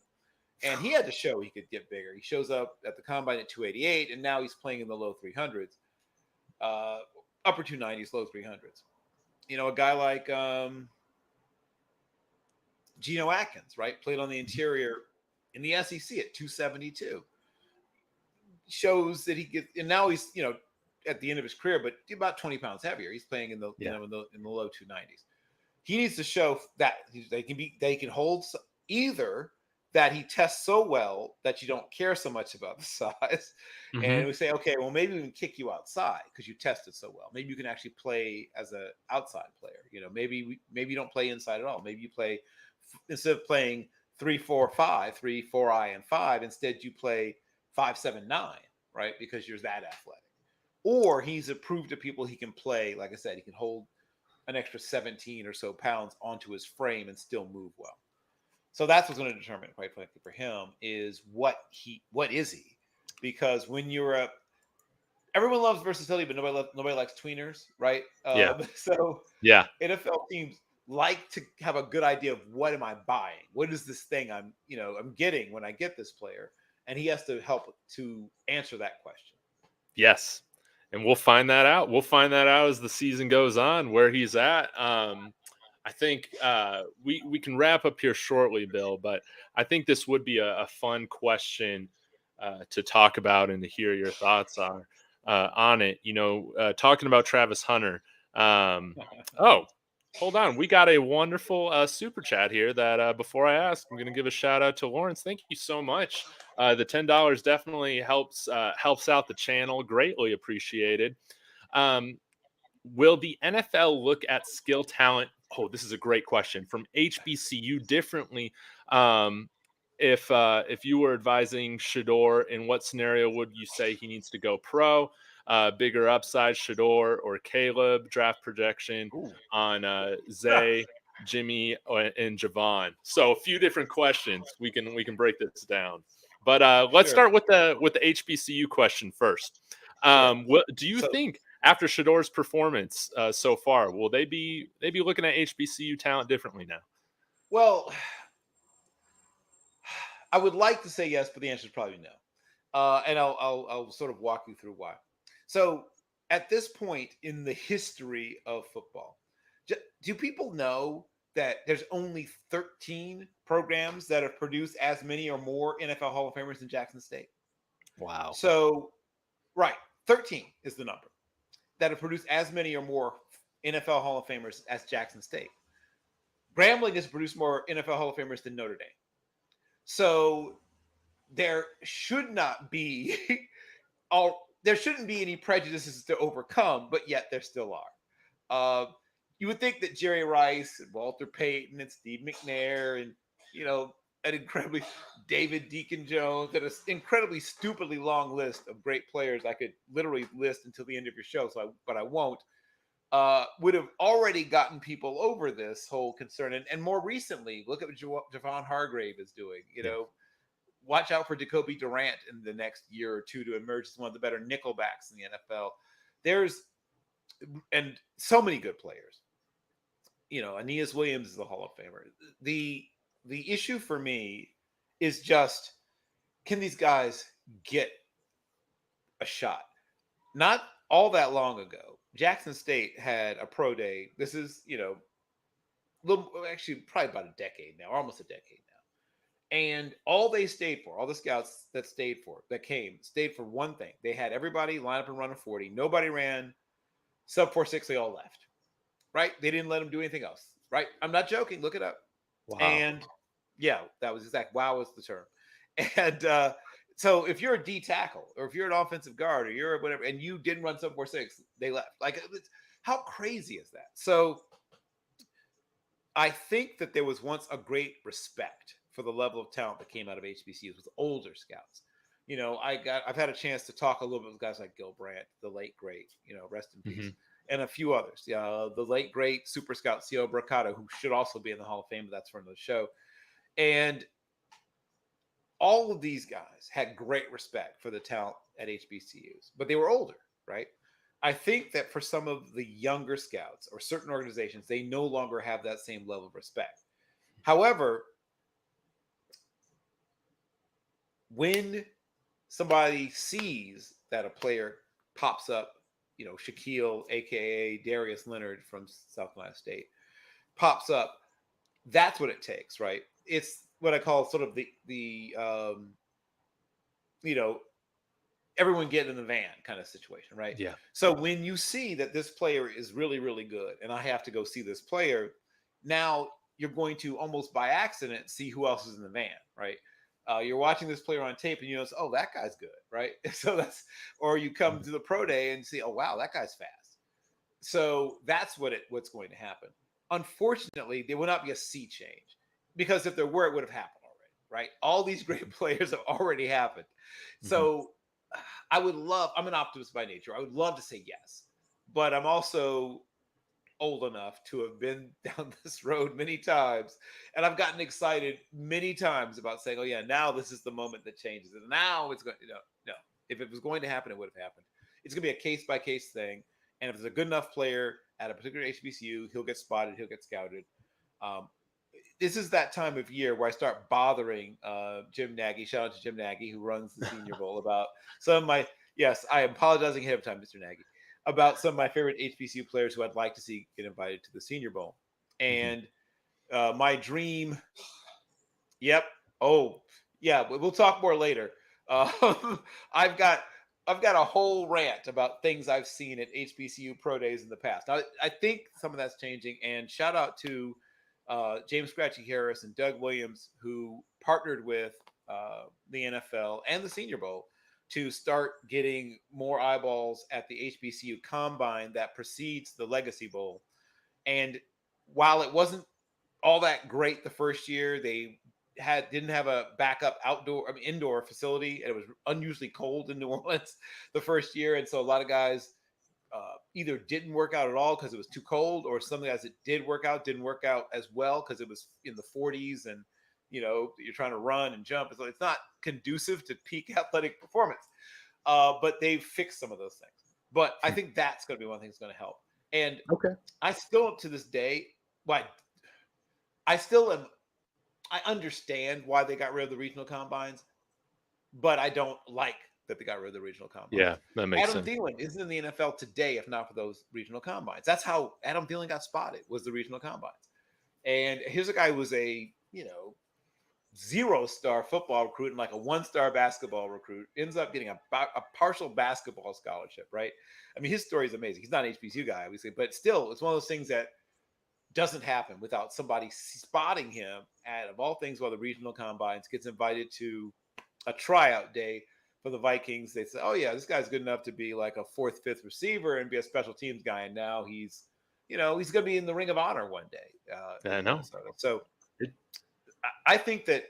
and he had to show he could get bigger. He shows up at the combine at 288, and now he's playing in the low 300s, upper 290s, low 300s. A guy like Geno Atkins, right, played on the interior in the SEC at 272. Shows that he gets, and now he's, at the end of his career, but about 20 pounds heavier. He's playing in the, in the low 290s. He needs to show that they can hold either that he tests so well that you don't care so much about the size. Mm-hmm. And we say, okay, well, maybe we can kick you outside because you tested so well. Maybe you can actually play as an outside player. Maybe you don't play inside at all. Maybe you play, instead of playing 3-4-5, 3-4-I and 5, instead you play 5-7-9, right? Because you're that athletic. Or he's proved to people he can play, like I said, he can hold an extra 17 or so pounds onto his frame and still move well. So that's what's going to determine, quite frankly, for him is what is he? Because when everyone loves versatility, but nobody likes tweeners, right? So NFL teams like to have a good idea of what am I buying? What is this thing I'm getting when I get this player? And he has to help to answer that question. Yes. And we'll find that out. We'll find that out as the season goes on, where he's at. I think we can wrap up here shortly, Bill, but I think this would be a fun question to talk about and to hear your thoughts on it. Talking about Travis Hunter. Hold on. We got a wonderful super chat here that before I ask, I'm going to give a shout out to Lawrence. Thank you so much. The $10 definitely helps out the channel. Greatly appreciated. Will the NFL look at skill talent? Oh, this is a great question from HBCU differently. If you were advising Shedeur, in what scenario would you say he needs to go pro? Bigger upside, Shedeur or Caleb? Draft projection on Zay, Jimmy, and Javon. So a few different questions. We can break this down. But let's start with the HBCU question first. Do you think after Shedeur's performance so far, will they be looking at HBCU talent differently now? Well, I would like to say yes, but the answer is probably no. And I'll sort of walk you through why. So at this point in the history of football, do people know that there's only 13 programs that have produced as many or more NFL Hall of Famers than Jackson State? Wow. So, right, 13 is the number that have produced as many or more NFL Hall of Famers as Jackson State. Grambling has produced more NFL Hall of Famers than Notre Dame. So there should not be there shouldn't be any prejudices to overcome, but yet there still are. You would think that Jerry Rice and Walter Payton and Steve McNair and an incredibly David Deacon Jones and an incredibly stupidly long list of great players I could literally list until the end of your show, but I won't. Would have already gotten people over this whole concern. And more recently, look at what Javon Hargrave is doing. Watch out for Jacoby Durant in the next year or two to emerge as one of the better nickelbacks in the NFL. And so many good players. Aeneas Williams is a Hall of Famer. The issue for me is just, can these guys get a shot? Not all that long ago, Jackson State had a pro day. This is, actually probably about a decade now, almost a decade now. And all they stayed for, all the scouts that stayed for one thing. They had everybody line up and run a 40. Nobody ran sub 4.6. They all left. Right? They didn't let them do anything else. Right? I'm not joking. Look it up. Wow. And yeah, that was exact. Wow was the term. And so if you're a D tackle or if you're an offensive guard or you're whatever, and you didn't run sub 4.6, they left. Like, how crazy is that? So I think that there was once a great respect for the level of talent that came out of HBCUs with older scouts. I've had a chance to talk a little bit with guys like Gil Brandt, the late great, rest in peace, and a few others. The late great super scout Cio Bracado, who should also be in the Hall of Fame, but that's for another show. And all of these guys had great respect for the talent at HBCUs, but they were older, right? I think that for some of the younger scouts or certain organizations, they no longer have that same level of respect. However, when somebody sees that a player pops up, Shaquille, aka Darius Leonard from South Carolina State, pops up, that's what it takes, right? It's what I call sort of you know, everyone get in the van kind of situation, right? Yeah. So when you see that this player is really, really good, and I have to go see this player, now you're going to almost by accident see who else is in the van, right? You're watching this player on tape, and you notice, oh, that guy's good, right? So or you come to the pro day and see, oh, wow, that guy's fast. So that's what's going to happen. Unfortunately, there will not be a sea change, because if there were, it would have happened already, right? All these great players have already happened. So I'm an optimist by nature. I would love to say yes, but I'm also old enough to have been down this road many times. And I've gotten excited many times about saying, oh yeah, now this is the moment that changes it. Now it's going to, no. If it was going to happen, it would have happened. It's going to be a case by case thing. And if there's a good enough player at a particular HBCU, he'll get spotted, he'll get scouted. This is that time of year where I start bothering Jim Nagy. Shout out to Jim Nagy, who runs the Senior Bowl, about some of my, yes, I am apologizing ahead of time, Mr. Nagy, about some of my favorite HBCU players who I'd like to see get invited to the Senior Bowl. And my dream, yep. Oh, yeah, we'll talk more later. I've got a whole rant about things I've seen at HBCU pro days in the past. Now, I think some of that's changing, and shout out to James Scratchy Harris and Doug Williams, who partnered with the NFL and the Senior Bowl to start getting more eyeballs at the HBCU combine that precedes the Legacy Bowl. And while it wasn't all that great the first year, they didn't have a backup indoor facility, and it was unusually cold in New Orleans the first year, and so a lot of guys either didn't work out at all because it was too cold, or some guys that didn't work out as well because it was in the 40s, and you're trying to run and jump, so it's not conducive to peak athletic performance. But they've fixed some of those things. But I think that's going to be one thing that's going to help. And I still, to this day, I understand why they got rid of the regional combines, but I don't like that they got rid of the regional combines. Yeah, that makes sense. Adam Thielen isn't in the NFL today if not for those regional combines. That's how Adam Thielen got spotted, was the regional combines. And here's a guy who was a 0-star football recruit and like a 1-star basketball recruit, ends up getting a partial basketball scholarship, right? I mean, his story is amazing. He's not an HBCU guy, obviously, but still, it's one of those things that doesn't happen without somebody spotting him at, of all things, while the regional combines, gets invited to a tryout day for the Vikings. They say, oh yeah, this guy's good enough to be like a 4th, 5th receiver and be a special teams guy. And now he's going to be in the Ring of Honor one day. I know. So I think that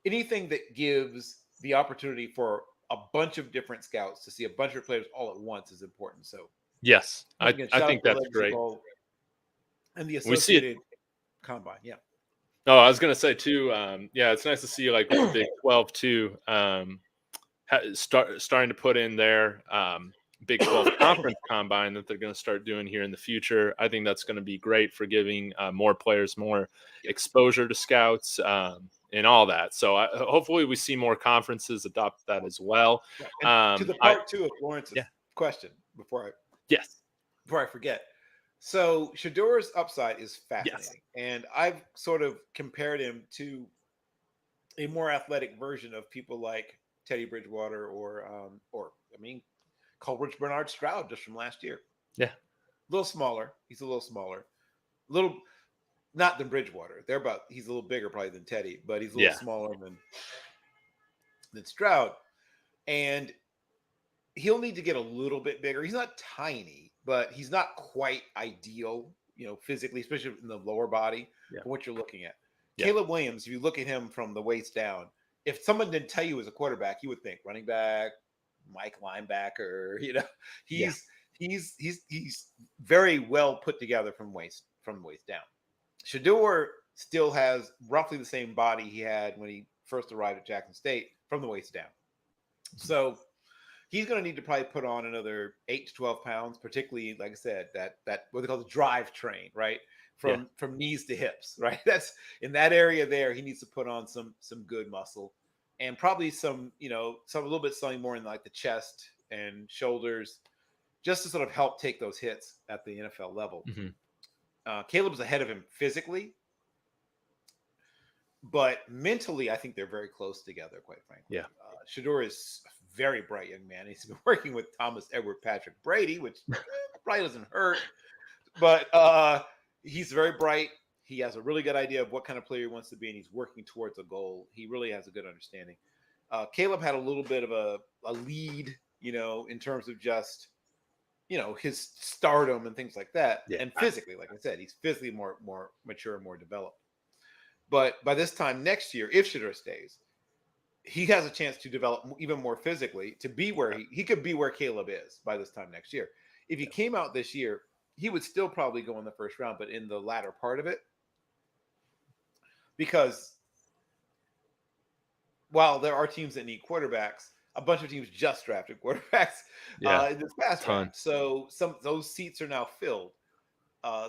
anything that gives the opportunity for a bunch of different scouts to see a bunch of players all at once is important. So yes, I think that's great. And the associated combine, yeah. Oh, I was gonna say too. Yeah, it's nice to see like with the Big 12 too. Starting to put in their Big 12 conference combine that they're going to start doing here in the future. I think that's going to be great for giving more players more exposure to scouts and all that. So hopefully we see more conferences adopt that as well. To the part two of Lawrence's question before I forget. So Shedeur's upside is fascinating, and I've sort of compared him to a more athletic version of people like Teddy Bridgewater or Coleridge Bernard Stroud just from last year. Yeah, a little smaller. He's a little smaller, little not than Bridgewater. He's a little bigger probably than Teddy, but he's a little smaller than Stroud, and he'll need to get a little bit bigger. He's not tiny, but he's not quite ideal, physically, especially in the lower body from what you're looking at. Yeah. Caleb Williams, if you look at him from the waist down, if someone didn't tell you he was a quarterback, you would think running back, Mike linebacker. He's very well put together from the waist down. Shedeur still has roughly the same body he had when he first arrived at Jackson State from the waist down. So he's going to need to probably put on another 8 to 12 pounds, particularly, like I said, that what they call the drive train, right? From knees to hips, right? That's in that area there. He needs to put on some good muscle, and probably some a little bit something more in like the chest and shoulders, just to sort of help take those hits at the NFL level. Caleb's ahead of him physically, but mentally, I think they're very close together, quite frankly. Yeah. Shedeur is a very bright young man. He's been working with Thomas Edward Patrick Brady, which probably doesn't hurt, but he's very bright. He has a really good idea of what kind of player he wants to be, and he's working towards a goal. He really has a good understanding. Caleb had a little bit of a lead, in terms of just, his stardom and things like that. Yeah. And physically, like I said, he's physically more mature, more developed. But by this time next year, if Shedeur stays, he has a chance to develop even more physically to be where he could be where Caleb is by this time next year. If he came out this year, he would still probably go in the first round, but in the latter part of it, because while there are teams that need quarterbacks, a bunch of teams just drafted quarterbacks in this past draft. So those seats are now filled.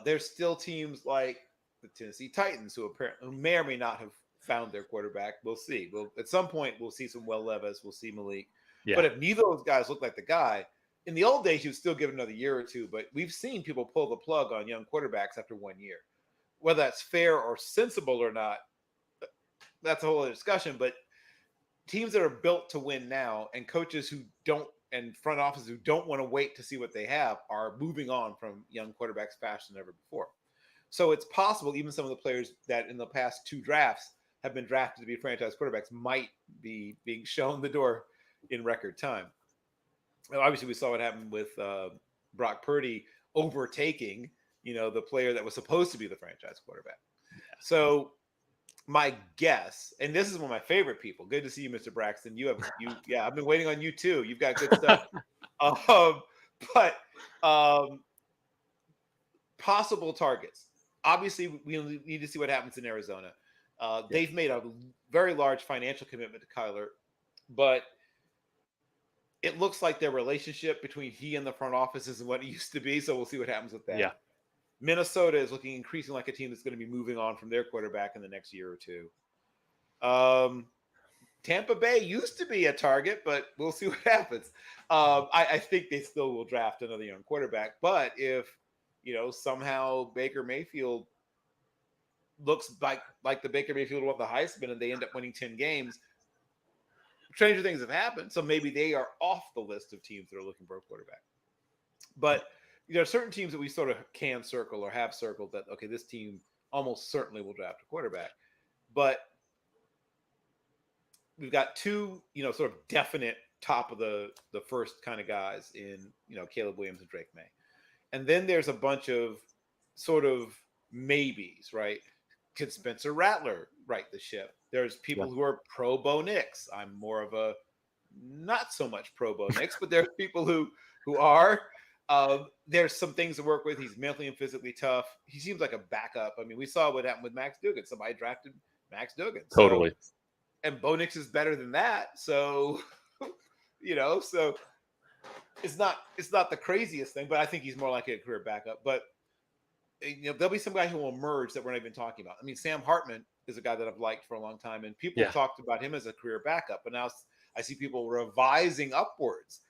There's still teams like the Tennessee Titans who may or may not have found their quarterback. We'll see. At some point, we'll see some Will Levis. We'll see Malik. Yeah. But if neither of those guys look like the guy, in the old days, you'd still give it another year or two. But we've seen people pull the plug on young quarterbacks after 1 year. Whether that's fair or sensible or not, that's a whole other discussion. But teams that are built to win now, and coaches who don't, and front offices who don't want to wait to see what they have, are moving on from young quarterbacks faster than ever before. So it's possible even some of the players that in the past 2 drafts have been drafted to be franchise quarterbacks might be being shown the door in record time. And obviously, we saw what happened with Brock Purdy overtaking, the player that was supposed to be the franchise quarterback. Yeah. So my guess, and this is one of my favorite people. Good to see you, Mr. Braxton. Yeah, I've been waiting on you too. You've got good stuff. But possible targets. Obviously, we need to see what happens in Arizona. They've made a very large financial commitment to Kyler, but it looks like their relationship between he and the front office isn't what it used to be. So we'll see what happens with that. Yeah. Minnesota is looking increasingly like a team that's going to be moving on from their quarterback in the next year or two. Tampa Bay used to be a target, but we'll see what happens. I think they still will draft another young quarterback. But if, somehow Baker Mayfield looks like the Baker Mayfield who won the Heisman and they end up winning 10 games, stranger things have happened. So maybe they are off the list of teams that are looking for a quarterback. But there are certain teams that we sort of can circle or have circled that, okay, this team almost certainly will draft a quarterback. But we've got 2, sort of definite top of the first kind of guys in, Caleb Williams and Drake May. And then there's a bunch of sort of maybes, right? Could Spencer Rattler right the ship? There's people who are pro Bo Nix. I'm more of a not so much pro Bo Nix, but there's people who are. There's some things to work with. He's mentally and physically tough. He seems like a backup. I mean, we saw what happened with Max Duggan. Somebody drafted Max Duggan. Totally. And Bo Nix is better than that. So, so it's not the craziest thing, but I think he's more like a career backup. But there'll be some guy who will emerge that we're not even talking about. I mean, Sam Hartman is a guy that I've liked for a long time, and people talked about him as a career backup, but now I see people revising upwards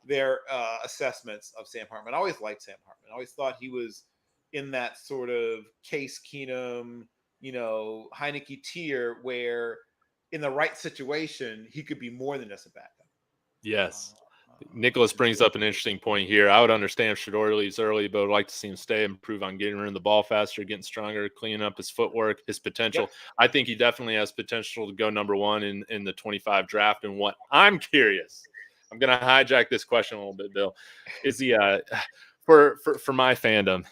their assessments of Sam Hartman. I always liked Sam Hartman. I always thought he was in that sort of Case Keenum, Heineke tier where in the right situation, he could be more than just a backup. Yes. Nicholas brings up an interesting point here. I would understand if Shedeur leaves early, but I'd like to see him stay, improve on getting rid of the ball faster, getting stronger, cleaning up his footwork, his potential. Yep. I think he definitely has potential to go number 1 in the 25 draft. And what I'm curious, I'm going to hijack this question a little bit, Bill. Is he for my fandom,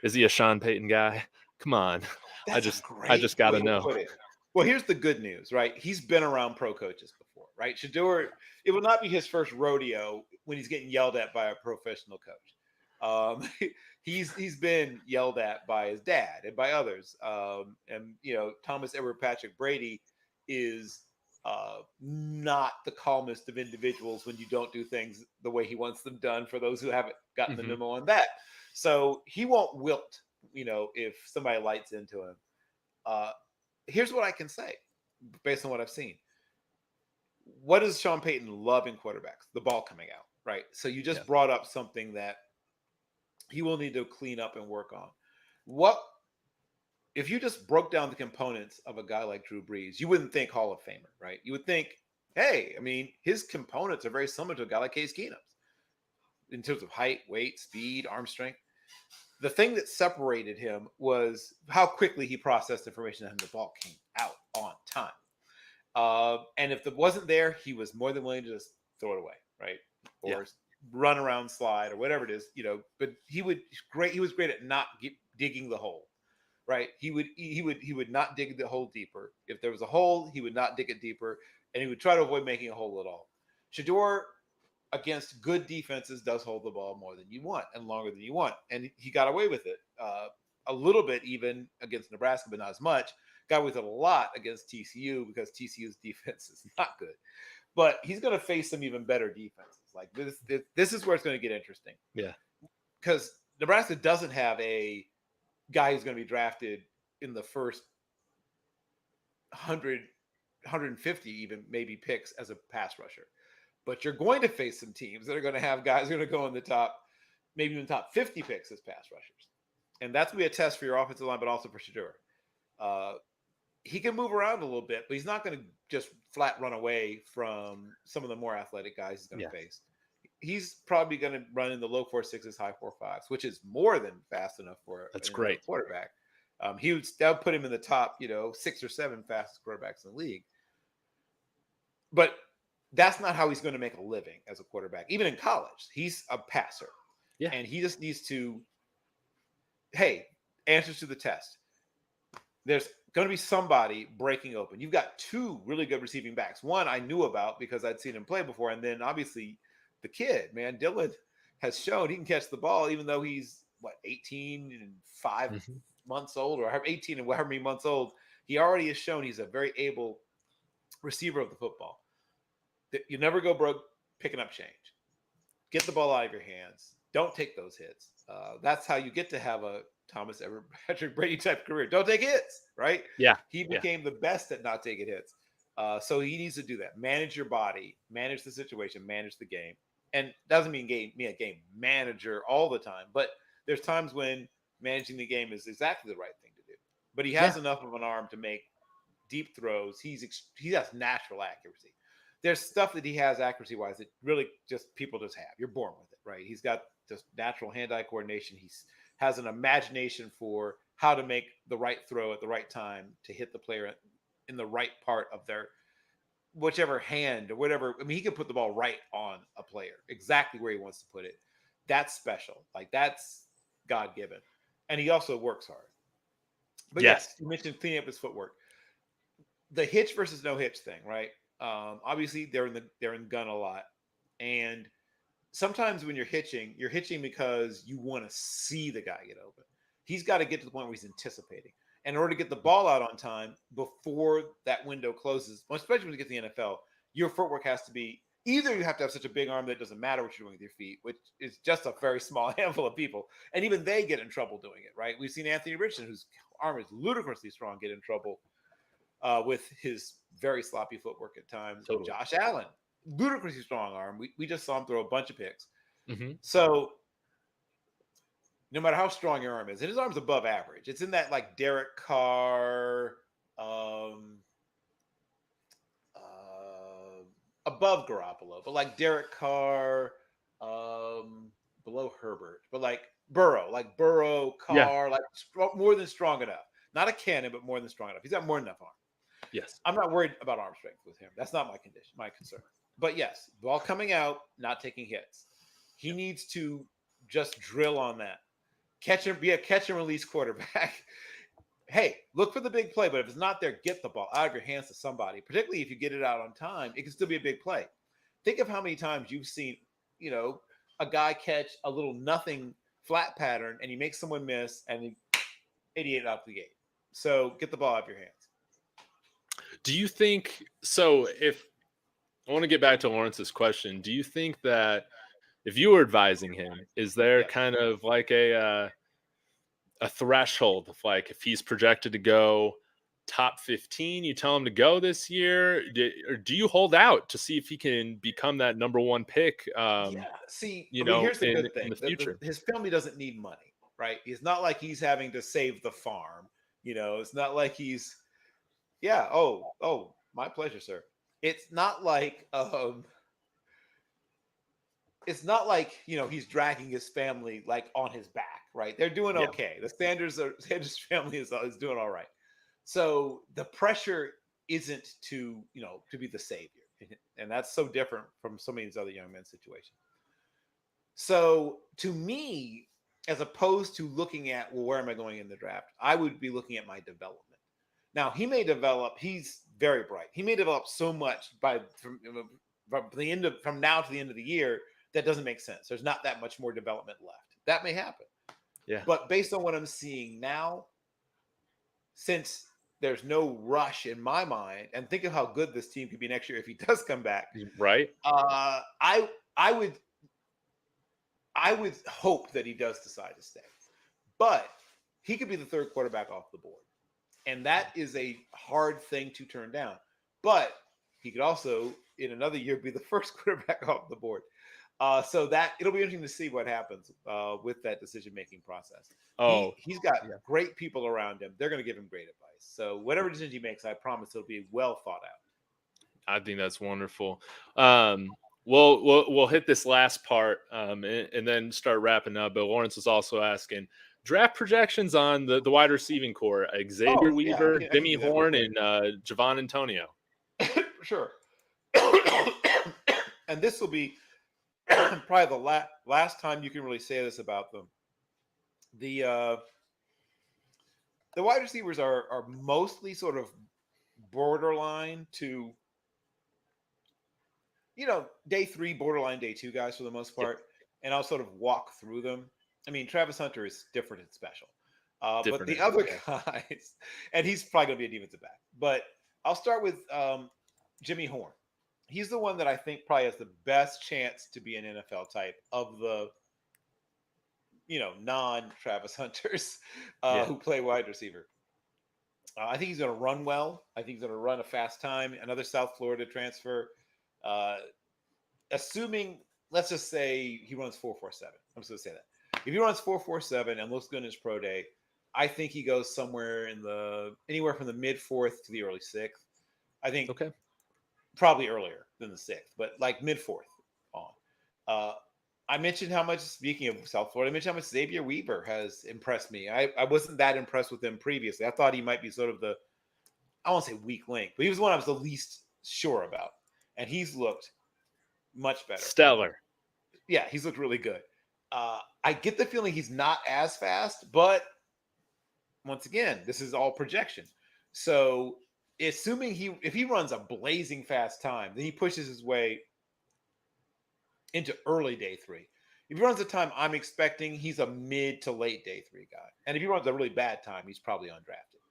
is he a Sean Payton guy? Come on. I just got to know. Well, here's the good news, right? He's been around pro coaches before, right? Shedeur, it will not be his first rodeo when he's getting yelled at by a professional coach. He's been yelled at by his dad and by others. And Thomas Edward Patrick Brady is not the calmest of individuals when you don't do things the way he wants them done, for those who haven't gotten the memo on that. So he won't wilt, if somebody lights into him. Here's what I can say based on what I've seen. What does Sean Payton love in quarterbacks? The ball coming out, right? So you just brought up something that he will need to clean up and work on. What if you just broke down the components of a guy like Drew Brees? You wouldn't think Hall of Famer, right? You would think, hey, I mean, his components are very similar to a guy like Case Keenum's in terms of height, weight, speed, arm strength. The thing that separated him was how quickly he processed information and the ball came out on time. And if it wasn't there, he was more than willing to just throw it away, right? Or run around, slide, or whatever it is, But he was great at not digging the hole, right? He would not dig the hole deeper. If there was a hole, he would not dig it deeper, and he would try to avoid making a hole at all. Shedeur, against good defenses, does hold the ball more than you want and longer than you want, and he got away with it a little bit even against Nebraska, but not as much. Got away with it a lot against TCU because TCU's defense is not good. But he's going to face some even better defenses. Like this is where it's going to get interesting. Yeah, because Nebraska doesn't have a guy who's going to be drafted in the first 100, 150 even maybe picks as a pass rusher. But you're going to face some teams that are going to have guys who are going to go in the top, maybe even top 50 picks as pass rushers. And that's going to be a test for your offensive line, but also for Shedeur. He can move around a little bit, but he's not going to just flat run away from some of the more athletic guys he's going to face. He's probably going to run in the low 4.6s, high 4.5s, which is more than fast enough for that's great quarterback. That would put him in the top, 6 or 7 fastest quarterbacks in the league. But that's not how he's going to make a living as a quarterback. Even in college, he's a passer. Yeah. And he just needs to, answers to the test. There's going to be somebody breaking open. You've got 2 really good receiving backs. One I knew about because I'd seen him play before. And then obviously the kid, man, Dylan has shown he can catch the ball, even though he's 18 and 5 months old, or 18 and however many months old. He already has shown he's a very able receiver of the football. You never go broke picking up change. Get the ball out of your hands. Don't take those hits. That's how you get to have a Thomas Everett, Patrick Brady type career. Don't take hits, right? Yeah. He became the best at not taking hits. So he needs to do that. Manage your body, manage the situation, manage the game. And doesn't mean be a game manager all the time, but there's times when managing the game is exactly the right thing to do. But he has enough of an arm to make deep throws. He has natural accuracy. There's stuff that he has accuracy-wise that really just people just have. You're born with it, right? He's got just natural hand-eye coordination. He has an imagination for how to make the right throw at the right time to hit the player in the right part of their whichever hand or whatever. I mean, he can put the ball right on a player, exactly where he wants to put it. That's special. Like, that's God-given. And he also works hard. But yes, you mentioned cleaning up his footwork. The hitch versus no hitch thing, right? Obviously they're in gun a lot, and sometimes when you're hitching because you want to see the guy get open. He's got to get to the point where he's anticipating. And in order to get the ball out on time before that window closes, especially when you get to the NFL, your footwork has to be either you have to have such a big arm that it doesn't matter what you're doing with your feet, which is just a very small handful of people, and even they get in trouble doing it. Right? We've seen Anthony Richardson, whose arm is ludicrously strong, get in trouble with his very sloppy footwork at times. Totally. Josh Allen, ludicrously strong arm. We just saw him throw a bunch of picks. So no matter how strong your arm is, and his arm's above average. It's in that like Derek Carr, above Garoppolo, but like Derek Carr, below Herbert, but like Burrow, Carr, like more than strong enough. Not a cannon, but more than strong enough. He's got more than enough arm. Yes. I'm not worried about arm strength with him. That's not my concern. But yes, ball coming out, not taking hits. He needs to just drill on that. Be a catch and release quarterback. Hey, look for the big play, but if it's not there, get the ball out of your hands to somebody. Particularly if you get it out on time, it can still be a big play. Think of how many times you've seen, a guy catch a little nothing flat pattern and he makes someone miss and he 88 out the gate. So get the ball out of your hands. Do you think so? If I want to get back to Lawrence's question, do you think that if you were advising him, is there Yeah. kind of like a threshold of like if he's projected to go top 15, you tell him to go this year, or do you hold out to see if he can become that number one pick? Yeah. See, I mean, here's the In good thing: the future. his family doesn't need money, right? It's not like he's having to save the farm. It's not like he's, yeah. Oh, my pleasure, sir. It's not like, he's dragging his family like on his back, right? They're doing Yeah, okay. Sanders family is doing all right. So the pressure isn't to be the savior, and that's so different from so many of these other young men's situations. So to me, as opposed to looking at, well, where am I going in the draft, I would be looking at my development. Now he may develop. He's very bright. He may develop so much from now to the end of the year that doesn't make sense. There's not that much more development left. That may happen. yeah. But based on what I'm seeing now, since there's no rush in my mind, and think of how good this team could be next year if he does come back. Right. I would hope that he does decide to stay, but he could be the third quarterback off the board, and that is a hard thing to turn down. But he could also, in another year, be the first quarterback off the board. So that it'll be interesting to see what happens with that decision-making process. He's got great people around him. They're going to give him great advice. So whatever decision he makes, I promise it'll be well thought out. I think that's wonderful. We'll hit this last part and then start wrapping up. But Lawrence was also asking draft projections on the wide receiving core: Xavier Weaver, Jimmy Horn, and Javon Antonio. Sure. And this will be probably the last time you can really say this about them. The wide receivers are mostly sort of borderline to, day 3, borderline day 2 guys for the most part. And I'll sort of walk through them. I mean, Travis Hunter is different and special. But the other guys, and he's probably going to be a defensive back. But I'll start with Jimmy Horn. He's the one that I think probably has the best chance to be an NFL type of the, non-Travis Hunters who play wide receiver. I think he's going to run well. I think he's going to run a fast time. Another South Florida transfer. Assuming, let's just say he runs 4.47. I'm just going to say that. If he runs 4.47 and looks good in his pro day, I think he goes somewhere anywhere from the mid 4th to the early 6th. I think probably earlier than the 6th, but like mid 4th on. I mentioned how much, speaking of South Florida, I mentioned how much Xavier Weaver has impressed me. I wasn't that impressed with him previously. I thought he might be sort of I won't say weak link, but he was one I was the least sure about. And he's looked much better. Stellar. Yeah, he's looked really good. I get the feeling he's not as fast, but once again, this is all projection. So assuming if he runs a blazing fast time, then he pushes his way into early day 3. If he runs the time I'm expecting, he's a mid to late day 3 guy. And if he runs a really bad time, he's probably undrafted.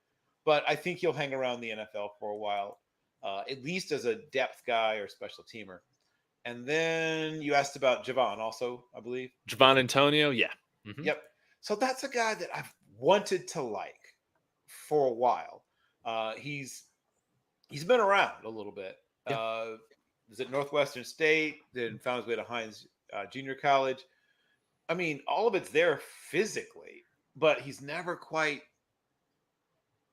But I think he'll hang around the NFL for a while, at least as a depth guy or special teamer. And then you asked about Javon also, I believe. Javon Antonio, yeah. Mm-hmm. Yep. So that's a guy that I've wanted to like for a while. He's been around a little bit. Yeah. Was at Northwestern State, then found his way to Hines Junior College. I mean, all of it's there physically, but he's never quite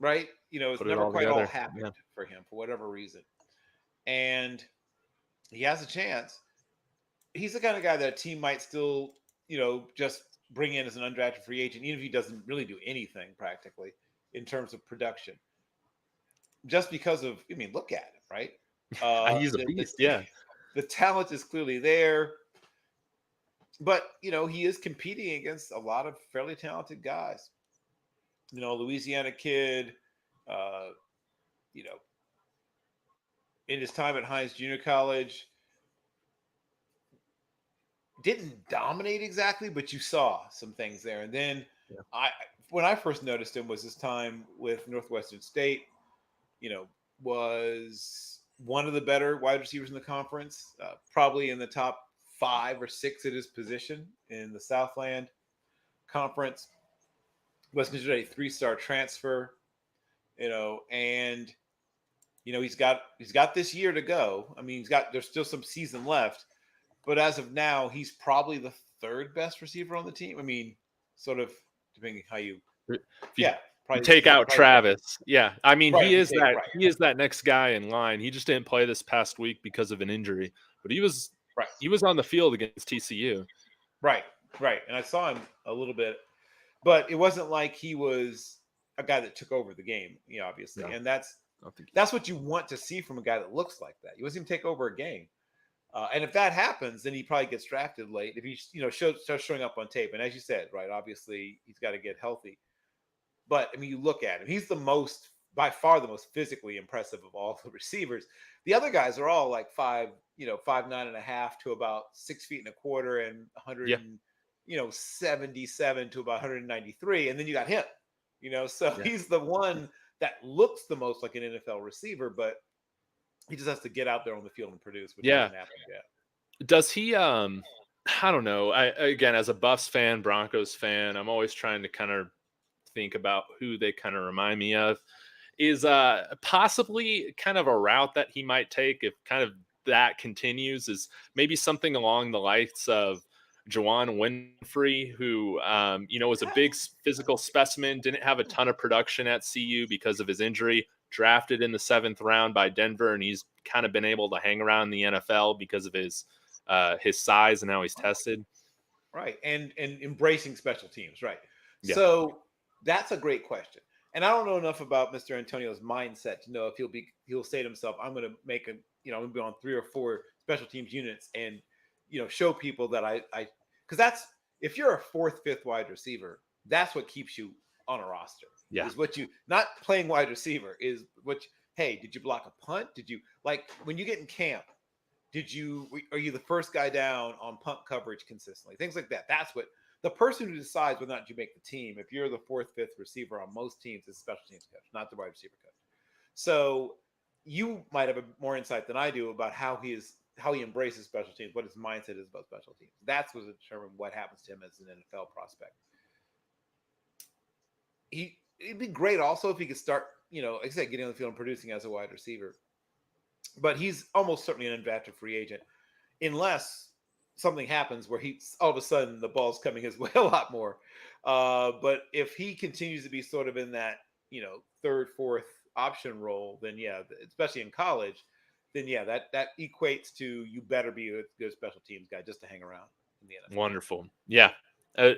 right. It's never quite all happened for him for whatever reason. And he has a chance. He's the kind of guy that a team might still, just bring in as an undrafted free agent, even if he doesn't really do anything practically in terms of production. Just because of, look at him, right? He's a beast, The talent is clearly there. But, he is competing against a lot of fairly talented guys. Louisiana kid, in his time at Hines Junior College, didn't dominate exactly, but you saw some things there. And then when I first noticed him was his time with Northwestern State, was one of the better wide receivers in the conference, probably in the top 5 or 6 at his position in the Southland Conference. Was considered a 3-star transfer, and he's got this year to go. I mean, there's still some season left, but as of now, he's probably the 3rd best receiver on the team. I mean, sort of depending how you, you take out Travis. Yeah, I mean, right, he is that next guy in line. He just didn't play this past week because of an injury, but he was on the field against TCU. Right. And I saw him a little bit, but it wasn't like he was a guy that took over the game, obviously. No. And that's what you want to see from a guy that looks like that. You want to see him take over a game. And if that happens, then he probably gets drafted late. If he, starts showing up on tape. And as you said, right, obviously he's got to get healthy. But I mean, you look at him, he's by far the most physically impressive of all the receivers. The other guys are all like 5'9.5" to about 6 feet and a quarter and 77 to about 193. And then you got him, so he's the one that looks the most like an NFL receiver, but he just has to get out there on the field and produce, which hasn't happened yet. Does he, I don't know. Again, as a Buffs fan, Broncos fan, I'm always trying to kind of think about who they kind of remind me of. Is possibly kind of a route that he might take if kind of that continues is maybe something along the likes of Juwan Winfrey, who, was a big physical specimen, didn't have a ton of production at CU because of his injury, drafted in the 7th round by Denver, and he's kind of been able to hang around the NFL because of his size and how he's tested. Right. And embracing special teams. Right. Yeah. So that's a great question. And I don't know enough about Mr. Antonio's mindset to know if he'll say to himself, I'm going to make I'm going to be on 3 or 4 special teams units and, show people that because that's, if you're a 4th, 5th wide receiver, that's what keeps you on a roster. Yeah. Is what not playing wide receiver is hey, did you block a punt? Did you, like, when you get in camp, are you the first guy down on punt coverage consistently? Things like that. That's what the person who decides whether or not you make the team, if you're the 4th, 5th receiver on most teams, is special teams coach, not the wide receiver coach. So you might have more insight than I do about how he embraces special teams, what his mindset is about special teams. That's what determine what happens to him as an NFL prospect. It'd be great also if he could start, like I said, getting on the field and producing as a wide receiver. But he's almost certainly an undrafted free agent, unless something happens where all of a sudden the ball's coming his way a lot more. But if he continues to be sort of in that, 3rd, 4th option role, then especially in college, then that equates to you better be a good special teams guy just to hang around in the NFL. Wonderful. Yeah.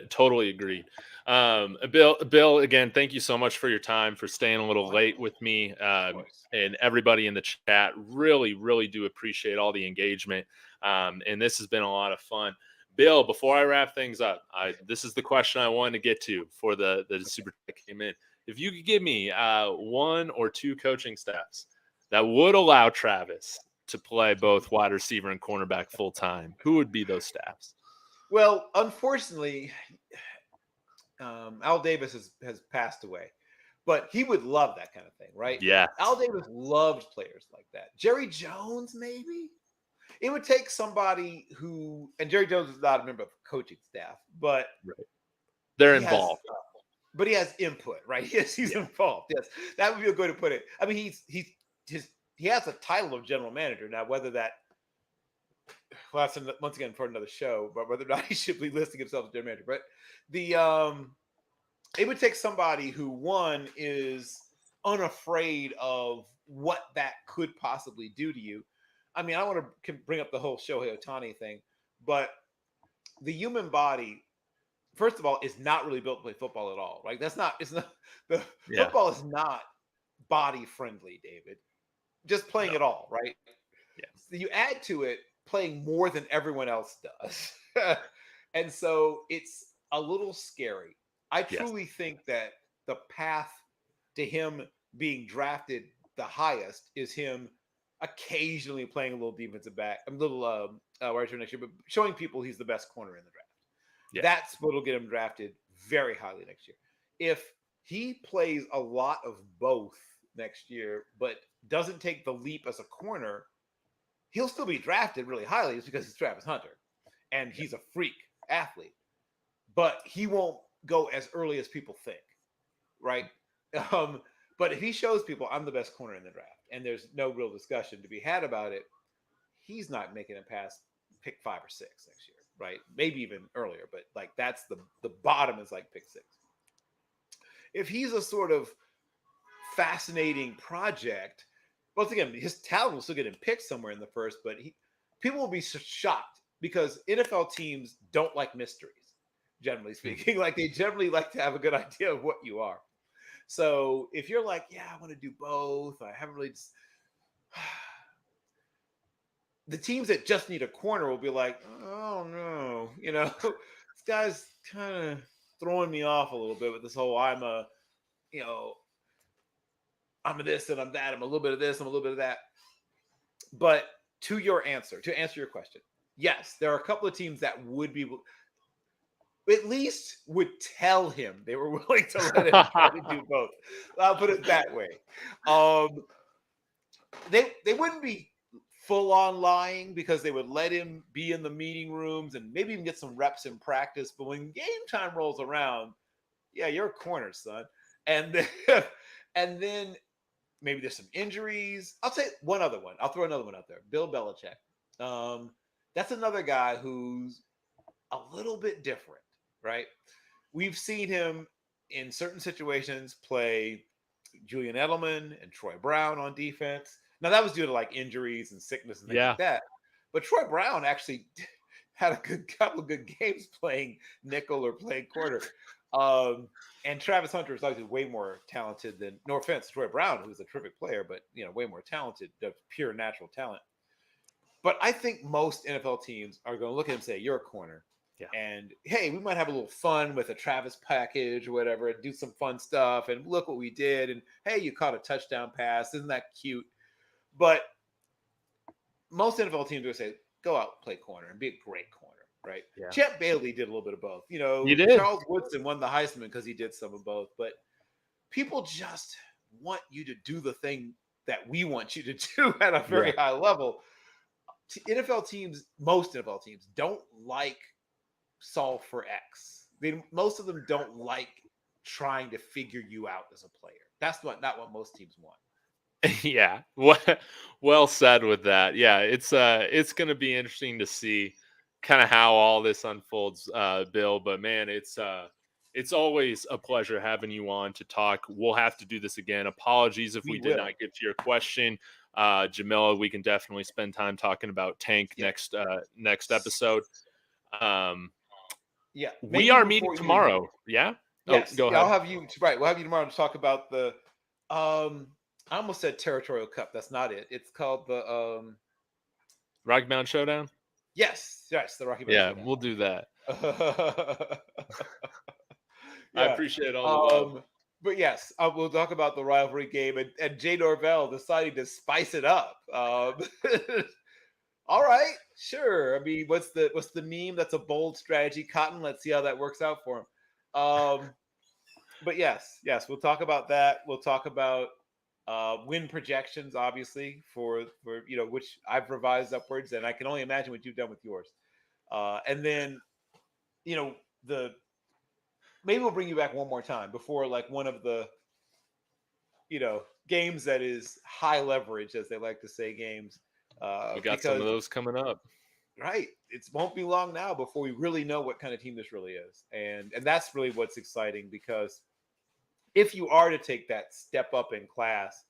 Totally agreed. Bill, again, thank you so much for your time, for staying a little late with me, and everybody in the chat. Really, really do appreciate all the engagement. And this has been a lot of fun. Bill, before I wrap things up, this is the question I wanted to get to before the super chat came in. If you could give me 1 or 2 coaching staffs that would allow Travis to play both wide receiver and cornerback full time, who would be those staffs? Well, unfortunately, Al Davis has passed away, but he would love that kind of thing, right? Yeah. Al Davis loved players like that. Jerry Jones, maybe? It would take somebody and Jerry Jones is not a member of the coaching staff, but they're involved. But he has input, right? Yes, he's involved. Yes, that would be a good way to put it. I mean, he has a title of general manager now. Whether that, well, that's once again for another show, but whether or not he should be listing himself as general manager, but it would take somebody who, one, is unafraid of what that could possibly do to you. I mean, I want to bring up the whole Shohei Ohtani thing, but the human body, first of all, is not really built to play football at all, right? Football is not body friendly, David. Just playing it all, right? Yeah. So you add to it playing more than everyone else does. And so it's a little scary. I truly think that the path to him being drafted the highest is him occasionally playing a little defensive back, a little wide receiver next year, but showing people he's the best corner in the draft. Yeah. That's what'll get him drafted very highly next year. If he plays a lot of both next year, but doesn't take the leap as a corner, he'll still be drafted really highly. It's because he's Travis Hunter, and he's a freak athlete. But he won't go as early as people think, right? But if he shows people I'm the best corner in the draft, and there's no real discussion to be had about it, he's not making it past pick 5 or 6 next year, right? Maybe even earlier, but like that's the bottom is like pick 6. If he's a sort of fascinating project, once again, his talent will still get him picked somewhere in the first, but people will be shocked because NFL teams don't like mysteries, generally speaking. Like they generally like to have a good idea of what you are. So if you're like, yeah, I want to do both, I haven't really the teams that just need a corner will be like, oh no, this guy's kind of throwing me off a little bit with this whole I'm a this and I'm that, I'm a little bit of this, I'm a little bit of that. But to answer your question, yes, there are a couple of teams that would be at least would tell him they were willing to let him try to do both. I'll put it that way. They wouldn't be full on lying because they would let him be in the meeting rooms and maybe even get some reps in practice. But when game time rolls around, yeah, you're a corner, son. And then maybe there's some injuries. I'll say one other one. I'll throw another one out there. Bill Belichick. That's another guy who's a little bit different, right? We've seen him in certain situations play Julian Edelman and Troy Brown on defense. Now that was due to like injuries and sickness and things like that. But Troy Brown actually had a couple of good games playing nickel or playing corner. And Travis Hunter is obviously way more talented than, no offense, Troy Brown, who's a terrific player, but way more talented, pure natural talent. But I think most NFL teams are going to look at him and say, you're a corner. Yeah. And hey, we might have a little fun with a Travis package or whatever, and do some fun stuff. And look what we did. And hey, you caught a touchdown pass. Isn't that cute? But most NFL teams will say, go out, play corner, and be a great corner, right? Yeah. Champ Bailey did a little bit of both. He did. Charles Woodson won the Heisman because he did some of both. But people just want you to do the thing that we want you to do at a very high level. NFL teams, most NFL teams, don't like solve for X. Most of them don't like trying to figure you out as a player. That's not what most teams want. Yeah, well said with that. Yeah, it's going to be interesting to see kind of how all this unfolds, Bill. But man, it's always a pleasure having you on to talk. We'll have to do this again. Apologies if we did not get to your question, Jamila. We can definitely spend time talking about Tank next episode. We are meeting tomorrow. Yeah. Yes. Go ahead. I'll have you. Right. We'll have you tomorrow to talk about the. I almost said Territorial Cup. That's not it. It's called the Rocky Mountain Showdown. Yes, the Rocky Mountain Showdown. Yeah, we'll do that. I appreciate all the love. But yes, we'll talk about the rivalry game and Jay Norvell deciding to spice it up. All right, sure. I mean, what's the meme? That's a bold strategy, Cotton. Let's see how that works out for him. But yes, we'll talk about that. We'll talk about win projections, obviously, for which I've revised upwards, and I can only imagine what you've done with yours. And then, maybe we'll bring you back one more time before like one of the, games that is high leverage, as they like to say, games. We got some of those coming up. Right. It won't be long now before we really know what kind of team this really is. And that's really what's exciting, because if you are to take that step up in class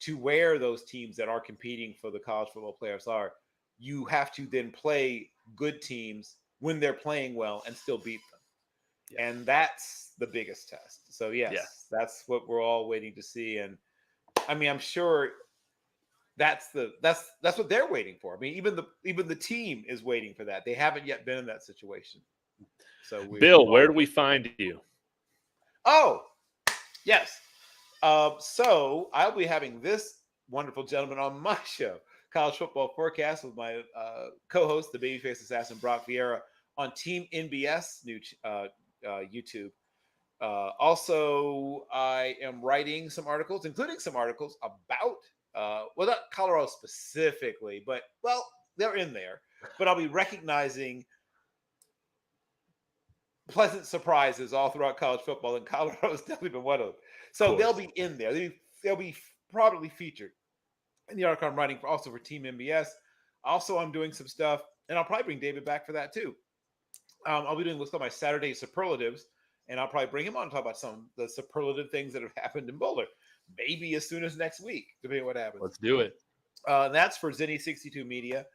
to where those teams that are competing for the college football playoffs are, you have to then play good teams when they're playing well and still beat them. Yeah. And that's the biggest test. So yes, that's what we're all waiting to see. And I mean, I'm sure that's what they're waiting for. I mean, even the team is waiting for that. They haven't yet been in that situation. So Bill, where do we find you? Oh, yes. So I'll be having this wonderful gentleman on my show, College Football Forecast, with my co-host, the babyface assassin Brock Vieira, on Team NBS new YouTube. Also, I am writing some articles, including some articles about well, not Colorado specifically, but they're in there. But I'll be recognizing pleasant surprises all throughout college football, and Colorado's definitely been one of them. So they'll be in there. They'll be probably featured in the article I'm writing also for Team MBS. Also, I'm doing some stuff, and I'll probably bring David back for that too. I'll be doing what's called my Saturday superlatives, and I'll probably bring him on to talk about some of the superlative things that have happened in Boulder, maybe as soon as next week, depending on what happens. Let's do it. That's for Zenny62 Media,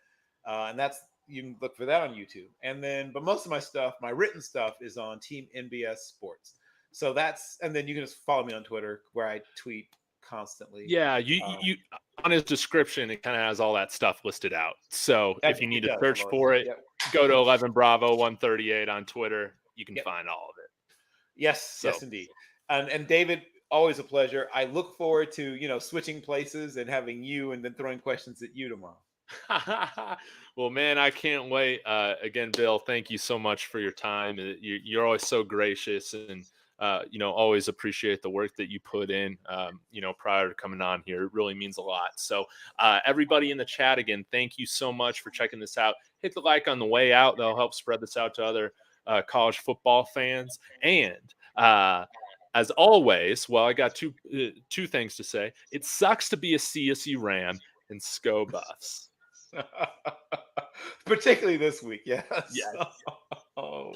and you can look for that on YouTube. And then, but most of my stuff, my written stuff, is on Team NBS Sports. So and then you can just follow me on Twitter where I tweet constantly. Yeah, you on his description, it kind of has all that stuff listed out. So if you need to search for it, go to 11 Bravo 138 on Twitter. You can find all of it. Yes, yes, indeed. And David, always a pleasure. I look forward to switching places and having you, and then throwing questions at you tomorrow. Well, man, I can't wait. Again, Bill, thank you so much for your time. You're always so gracious, and always appreciate the work that you put in, prior to coming on here. It really means a lot. So everybody in the chat, again, thank you so much for checking this out. Hit the like on the way out. That'll help spread this out to other college football fans. And as always, I got two things to say. It sucks to be a CSU Ram, and Sco Buffs. Particularly this week, yes. Yes. Oh.